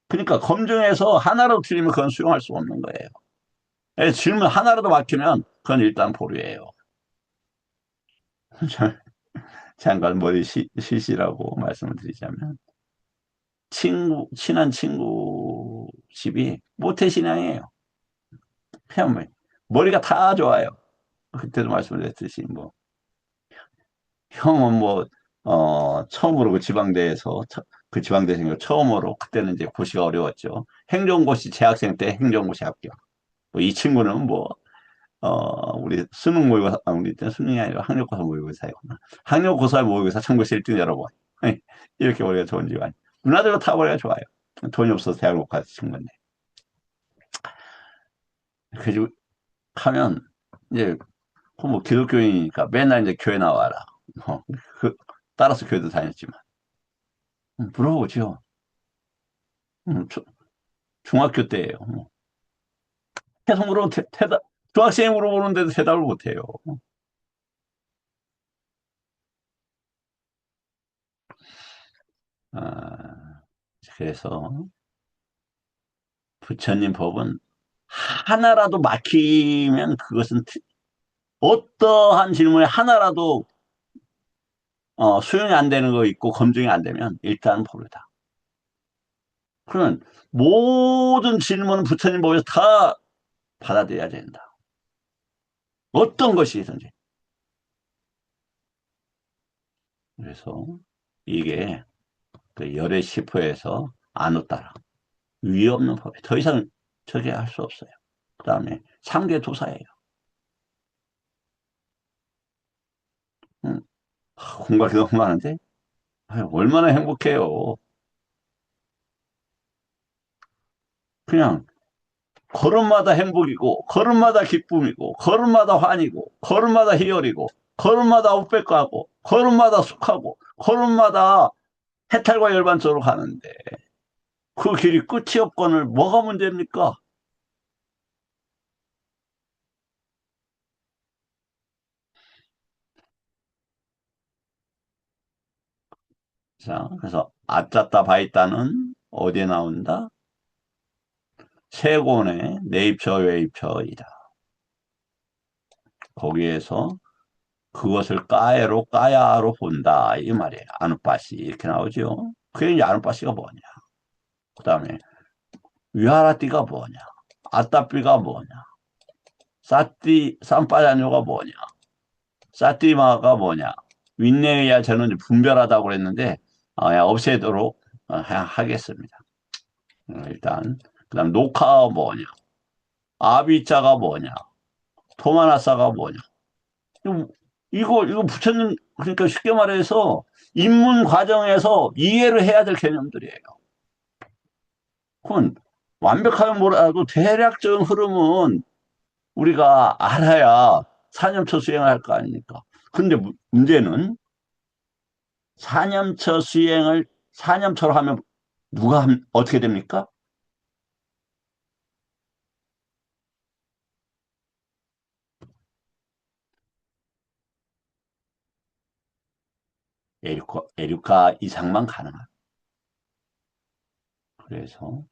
그러니까 검증해서 하나라도 틀리면 그건 수용할 수 없는 거예요. 질문 하나라도 막히면 그건 일단 보류예요. 잠깐 머리 실시라고 말씀을 드리자면 친한 친구 집이 모태신앙이에요. 그냥 머리가 다 좋아요. 그때도 말씀드렸듯이 형은 처음으로 그 지방대에서 그 지방대 생겨 처음으로 그때는 이제 고시가 어려웠죠. 행정고시 재학생 때 행정고시 합격. 이 친구는 우리 수능 모의고사, 우리 때는 수능이 아니라 학력고사 모의고사였구나. 학력고사 모의고사 전국에서 1등 여러 번. 이렇게 머리가 좋은 집안. 누나들도 다 머리가 좋아요. 돈이 없어서 대학을 못 가서 친구인데. 그래서 하면 이제 기독교인이니까 맨날 이제 교회 나와라. 뭐, 그, 따라서 교회도 다녔지만. 물어보죠. 음, 초- 중학교 때예요. 계속 물어보면 중학생이 물어보는데도 대답을 못해요. 아, 그래서 부처님 법은 하나라도 막히면 그것은 어떠한 질문에 하나라도 수용이 안 되는 거 있고 검증이 안 되면 일단 보르다. 그러면 모든 질문은 부처님 법에서 다 받아들여야 된다. 어떤 것이든지. 그래서 이게 그 열의 10호에서 안우 따라 위에 없는 법이 더 이상 저게 할 수 없어요. 그 다음에 상계도사예요. 음, 공부가 너무 많은데 아유, 얼마나 행복해요. 그냥 걸음마다 행복이고 걸음마다 기쁨이고 걸음마다 환이고 걸음마다 희열이고 걸음마다 웃백하고 걸음마다 숙하고 걸음마다 해탈과 열반처로 가는데 그 길이 끝이 없거늘 뭐가 문제입니까? 자, 그래서 아짜따 바이따는 어디에 나온다? 세 권의 내입처 외입처이다. 거기에서 그것을 까야로 까야로 본다 이 말이에요. 아누빠시 이렇게 나오죠. 그게 이제 아누빠시가 뭐냐? 그 다음에 위하라띠가 뭐냐? 아따삐가 뭐냐? 사띠 산빠자뇨가 뭐냐? 사띠마가 뭐냐? 윈네야 저는 분별하다고 그랬는데 그냥 없애도록 하겠습니다. 일단 그다음 녹화가 뭐냐? 아비자가 뭐냐? 토마나사가 뭐냐? 이거 부처님 그러니까 쉽게 말해서 입문 과정에서 이해를 해야 될 개념들이에요. 그건 완벽하게 몰라도 대략적인 흐름은 우리가 알아야 사념처 수행을 할 거 아닙니까? 근데 문제는 사념처 수행을 사념처로 하면 어떻게 됩니까? 에류카 이상만 가능한. 그래서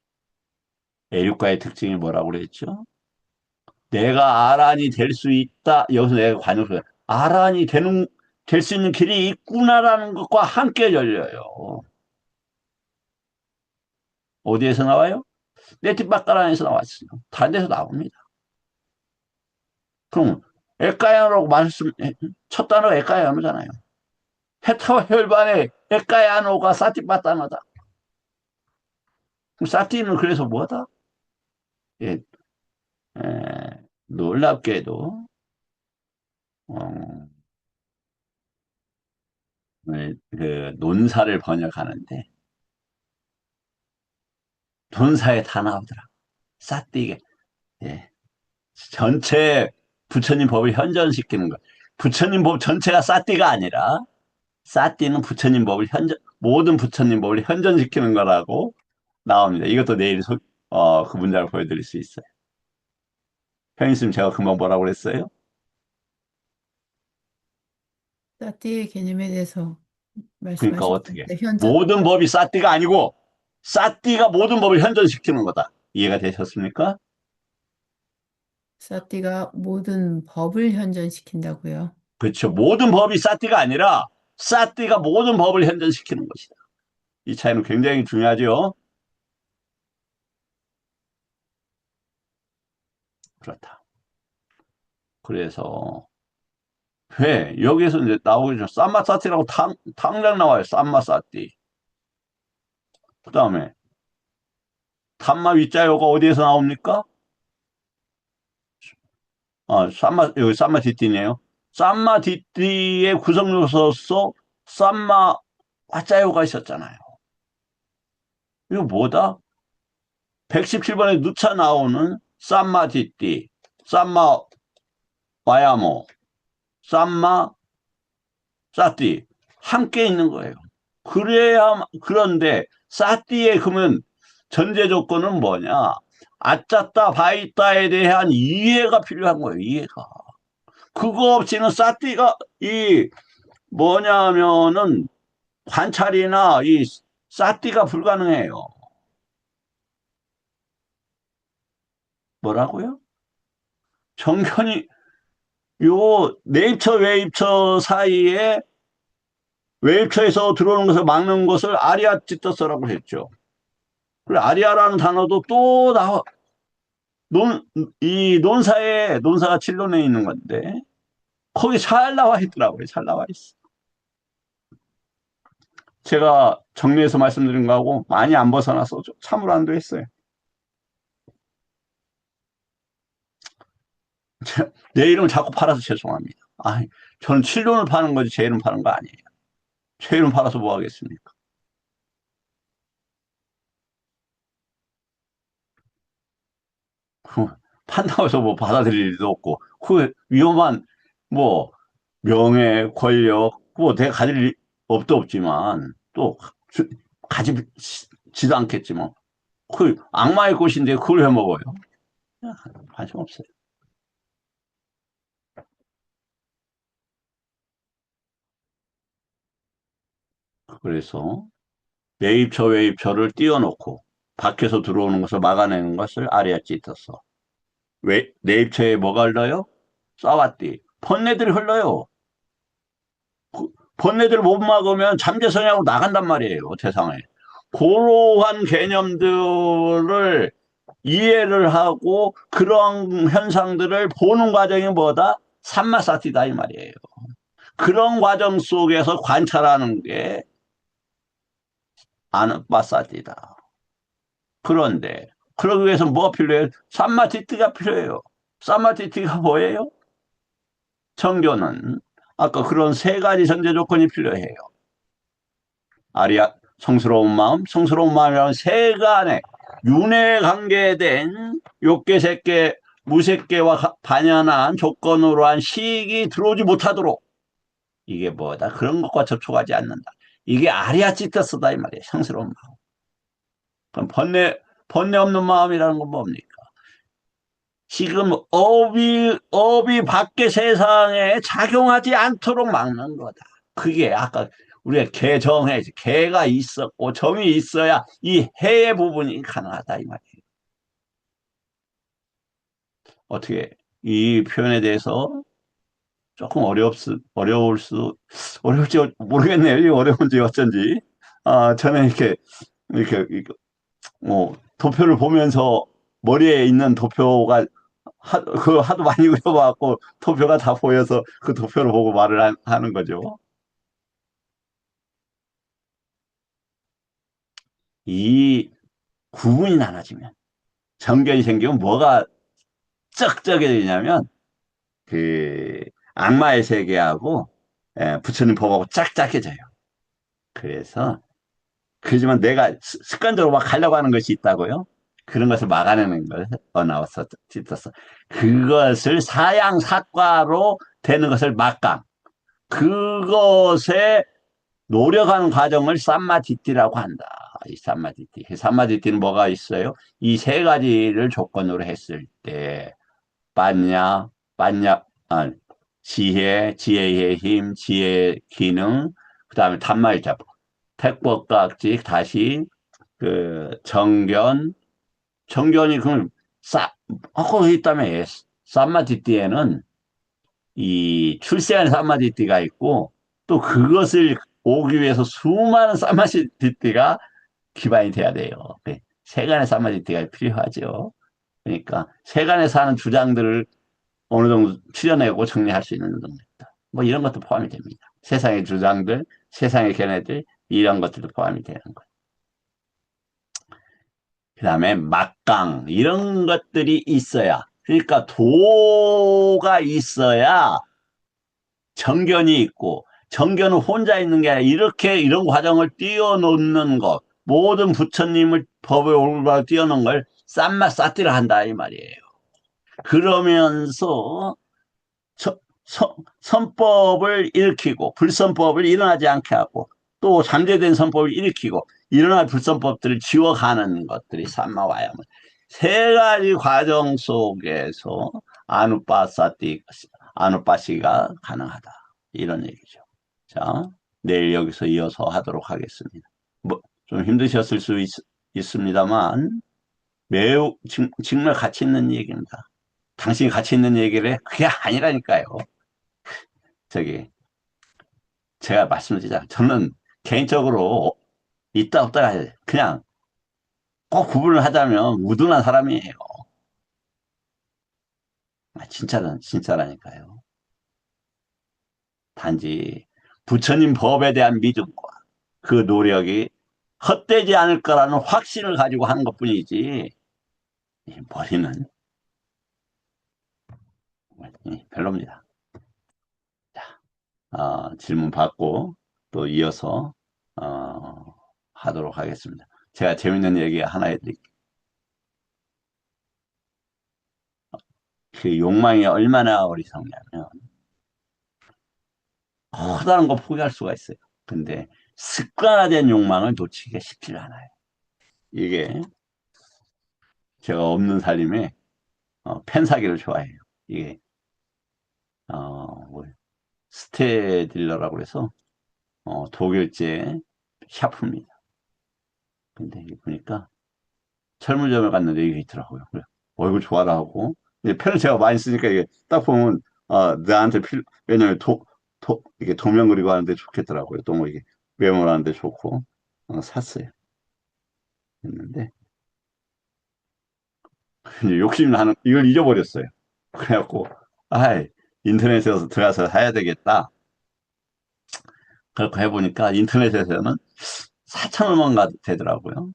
에류카의 특징이 뭐라고 그랬죠? 내가 아란이 될 수 있다. 여기서 내가 관용서 아란이 될 수 있는 길이 있구나라는 것과 함께 열려요. 어디에서 나와요? 네티바까란에서 나왔어요. 다른 데서 나옵니다. 그럼 에까야노라고 첫 단어가 에까야노잖아요. 해타와 혈반의 에까야노가 사티바타나다. 사티는 그래서 뭐다? 예, 놀랍게도 어, 그 논사를 번역하는데 논사에 다 나오더라. 사띠게 예. 전체 부처님 법을 현존시키는 것. 부처님 법 전체가 사띠가 아니라 사띠는 부처님 법을 모든 부처님 법을 현존시키는 거라고 나옵니다. 이것도 내일 그 문장을 보여드릴 수 있어요. 형님 제가 금방 뭐라고 그랬어요? 사티의 개념에 대해서 그러니까 어떻게 말씀하셨습니다. 현존. 모든 법이 사띠가 아니고 사띠가 모든 법을 현존시키는 거다. 이해가 되셨습니까? 사티가 모든 법을 현존시킨다고요. 그렇죠. 모든 법이 사띠가 아니라 사띠가 모든 법을 현존시키는 것이다. 이 차이는 굉장히 중요하죠. 그렇다. 그래서 왜 여기에서 이제 나오죠. 쌈마사띠라고 당장 나와요. 쌈마사띠. 그 다음에 담마 위자요가 어디에서 나옵니까? 여기 쌈마디띠네요. 쌈마디띠의 구성요소로서 쌈마 와자요가 있었잖아요. 이거 뭐다? 117번에 누차 나오는 쌈마디띠, 쌈마 와야모, 쌈마 사띠 함께 있는 거예요. 그런데 사띠의 그러면 전제 조건은 뭐냐? 아짜따 바이따에 대한 이해가 필요한 거예요. 이해가. 그거 없이는 사띠가 이 뭐냐면은 관찰이나 이 사띠가 불가능해요. 뭐라고요? 정견이 요 내입처 외입처 사이에 외입처에서 들어오는 것을 막는 것을 아리아찌떠서라고 했죠. 그리고 아리아라는 단어도 또 이 논사가 칠론에 있는 건데, 거기 잘 나와 있더라고요. 잘 나와 있어. 제가 정리해서 말씀드린 거하고 많이 안 벗어나서 좀 참으로 안도했어요. 내 이름 자꾸 팔아서 죄송합니다. 아, 저는 7년을 파는 거지 제 이름 파는 거 아니에요. 제 이름 팔아서 뭐 하겠습니까? 판다고 해서 뭐 받아들일 일도 없고 그 위험한 뭐 명예, 권력 뭐 내가 가질 업도 없지만 또 가지지도 않겠지만 그 악마의 꽃인데 그걸 해 먹어요. 관심 없어요. 그래서 매입처 외입처를 띄워놓고 밖에서 들어오는 것을 막아내는 것을 아리아찌트서. 왜 내입처에 뭐가 흘러요? 싸왔디. 번뇌들이 흘러요. 번뇌들 못 막으면 잠재성하고 나간단 말이에요. 세상에. 그러한 개념들을 이해를 하고 그런 현상들을 보는 과정이 뭐다? 삼마사티다 이 말이에요. 그런 과정 속에서 관찰하는 게 아누파사티다. 그런데 그러기 위해서 뭐가 필요해요? 삼마디티가 필요해요. 삼마디티가 뭐예요? 청교는 아까 그런 세 가지 전제 조건이 필요해요. 아리아 성스러운 마음이라는 세가 안에 윤회 관계된 욕계, 색계, 무색계와 반연한 조건으로 한 식이 들어오지 못하도록 이게 뭐다? 그런 것과 접촉하지 않는다. 이게 아리아치타스다 이 말이에요. 성스러운 마음. 그럼 번뇌 없는 마음이라는 건 뭡니까? 지금 업이 밖의 세상에 작용하지 않도록 막는 거다. 그게 아까 우리가 개정해야지. 개가 있었고 정이 있어야 이 해의 부분이 가능하다 이 말이에요. 어떻게 이 표현에 대해서 조금 어려울지 모르겠네요. 이 어려운지 어쩐지. 아, 저는 이렇게 뭐 도표를 보면서 머리에 있는 도표가 하도 많이 그려봐갖고 도표가 다 보여서 그 도표를 보고 말을 하는 거죠. 이 구분이 나눠지면 정견이 생기면 뭐가 쩍쩍해지냐면 그 악마의 세계하고 부처님 법하고 짝짝해져요. 그래서 그렇지만 내가 습관적으로 막 가려고 하는 것이 있다고요. 그런 것을 막아내는 걸 나와서 찢었어. 그것을 사양사과로 되는 것을 막강. 그것에 노력하는 과정을 삼마디띠라고 한다. 이 삼마디띠. 삼마디띠는 뭐가 있어요? 이 세 가지를 조건으로 했을 때, 빠냐, 빠냐, 아, 지혜의 힘, 지혜의 기능, 그 다음에 단말자, 택법각직, 다시 그 정견이 그럼 거기 있다며 삼마디띠에는 이 출세한 삼마디띠가 있고 또 그것을 오기 위해서 수많은 삼마디띠가 기반이 돼야 돼요. 네. 세간의 삼마디띠가 필요하죠. 그러니까 세간에서 하는 주장들을 어느 정도 추려내고 정리할 수 있는 정도 있다. 뭐 이런 것도 포함이 됩니다. 세상의 주장들, 세상의 견해들 이런 것들도 포함이 되는 거예요. 그 다음에 막강 이런 것들이 있어야 그러니까 도가 있어야 정견이 있고 정견은 혼자 있는 게 아니라 이렇게 이런 과정을 띄워놓는 것 모든 부처님을 법에 올바로 띄워놓은 걸 쌈마싸띠를 한다 이 말이에요. 그러면서 서, 선법을 일으키고 불선법을 일어나지 않게 하고 또 잠재된 선법을 일으키고 일어날 불선법들을 지워가는 것들이 삼마와야물. 세 가지 과정 속에서 아누빠시가 가능하다. 이런 얘기죠. 자, 내일 여기서 이어서 하도록 하겠습니다. 뭐, 좀 힘드셨을 수 있습니다만 매우 정말 가치 있는 얘기입니다. 당신이 가치 있는 얘기를 해? 그게 아니라니까요. 저기 제가 말씀드리자 저는 개인적으로 있다 없다 그냥 꼭 구분을 하자면 우둔한 사람이에요. 진짜라니까요. 단지 부처님 법에 대한 믿음과 그 노력이 헛되지 않을 거라는 확신을 가지고 하는 것뿐이지, 이 머리는 별로입니다. 질문 받고 또 이어서 어, 하도록 하겠습니다. 제가 재밌는 얘기 하나 해드릴게요. 그 욕망이 얼마나 어리석냐면 커다란 거 포기할 수가 있어요. 근데 습관화된 욕망을 놓치기가 쉽지 않아요. 이게 제가 없는 살림에 펜 사기를 좋아해요. 이게 뭐 스테딜러라고 그래서 독일제 샤프입니다. 근데 이게 보니까 철물점에 갔는데 이게 있더라고요. 그래, 이거 좋아라 하고 이제 펜을 제가 많이 쓰니까 이게 딱 보면 나한테 왜냐면 이게 도면 그리고 하는데 좋겠더라고요. 또 뭐 이게 메모하는데 좋고 샀어요. 했는데 이제 욕심 나는 이걸 잊어버렸어요. 그래갖고 아 인터넷에서 들어가서 사야 되겠다. 그렇게 해보니까 인터넷에서는 4천 원만 되더라고요.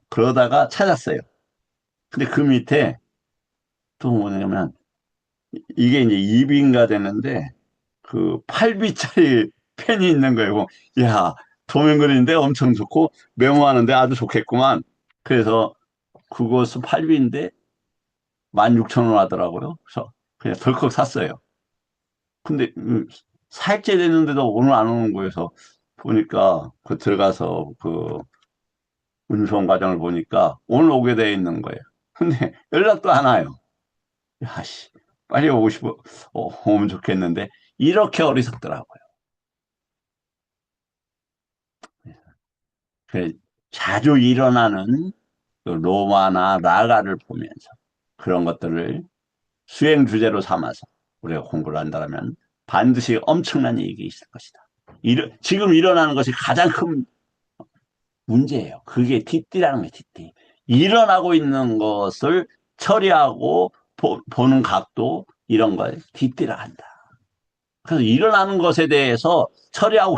그러다가 찾았어요. 근데 그 밑에 또 뭐냐면 이게 이제 2비인가 되는데 그 8비짜리 펜이 있는 거예요. 야, 도면 그리는데 엄청 좋고 메모하는데 아주 좋겠구만. 그래서 그것은 8비인데 16,000원 하더라고요. 그래서 그냥 덜컥 샀어요. 근데 살째 됐는데도 오늘 안 오는 거여서 보니까 그 들어가서 그 운송 과정을 보니까 오늘 오게 돼 있는 거예요. 근데 연락도 안 와요. 야씨, 빨리 오고 싶어, 오면 좋겠는데 이렇게 어리석더라고요. 그 자주 일어나는 그 로마나 라가를 보면서 그런 것들을 수행 주제로 삼아서 우리가 공부를 한다면 반드시 엄청난 이익이 있을 것이다. 지금 일어나는 것이 가장 큰 문제예요. 그게 뒷띠라는 거예요, 뒷띠. 일어나고 있는 것을 처리하고 보는 각도 이런 걸 뒷띠라 한다. 그래서 일어나는 것에 대해서 처리하고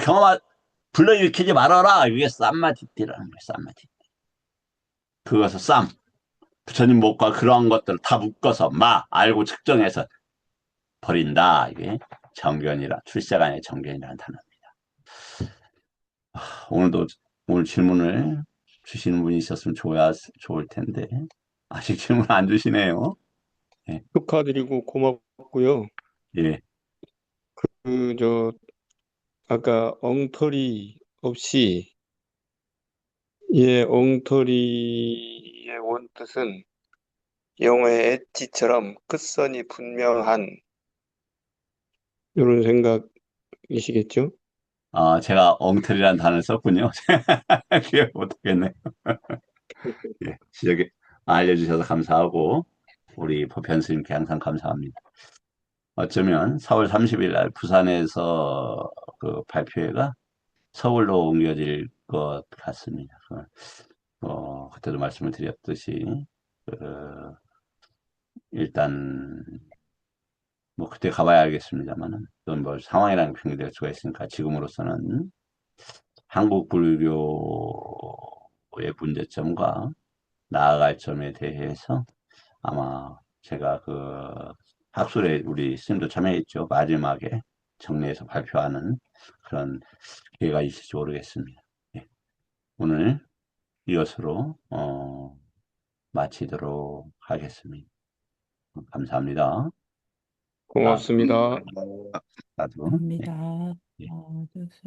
불러일으키지 말아라. 이게 쌈마 뒷띠라는 거예요, 쌈마 뒷띠. 그것을 부처님 목과 그러한 것들을 다 묶어서 알고 측정해서 버린다. 이게 출세가 아니라 정견이라는 단어입니다. 오늘도 오늘 질문을 주시는 분이 있었으면 좋을 텐데 아직 질문 안 주시네요. 예, 축하드리고 고맙고요. 예. 아까 엉터리 없이, 예, 엉터리의 원뜻은 영어의 엣지처럼 끝선이 분명한 이런 생각이시겠죠? 제가 엉터리라는 단어를 썼군요. 기억 못하겠네. 예, 지적에 알려주셔서 감사하고 우리 법현 스님께 항상 감사합니다. 어쩌면 4월 30일 날 부산에서 그 발표회가 서울로 옮겨질 것 같습니다. 그때도 말씀을 드렸듯이 그, 일단 뭐 그때 가봐야 알겠습니다만은 또뭐 상황이라는 변경될 수가 있으니까 지금으로서는 한국 불교의 문제점과 나아갈 점에 대해서 아마 제가 그 학술에 우리 스님도 참여했죠. 마지막에 정리해서 발표하는 그런 기회가 있을지 모르겠습니다. 예. 오늘 이것으로 마치도록 하겠습니다. 감사합니다. 아, 고맙습니다. 나도. 예. 합니다. 예. 어,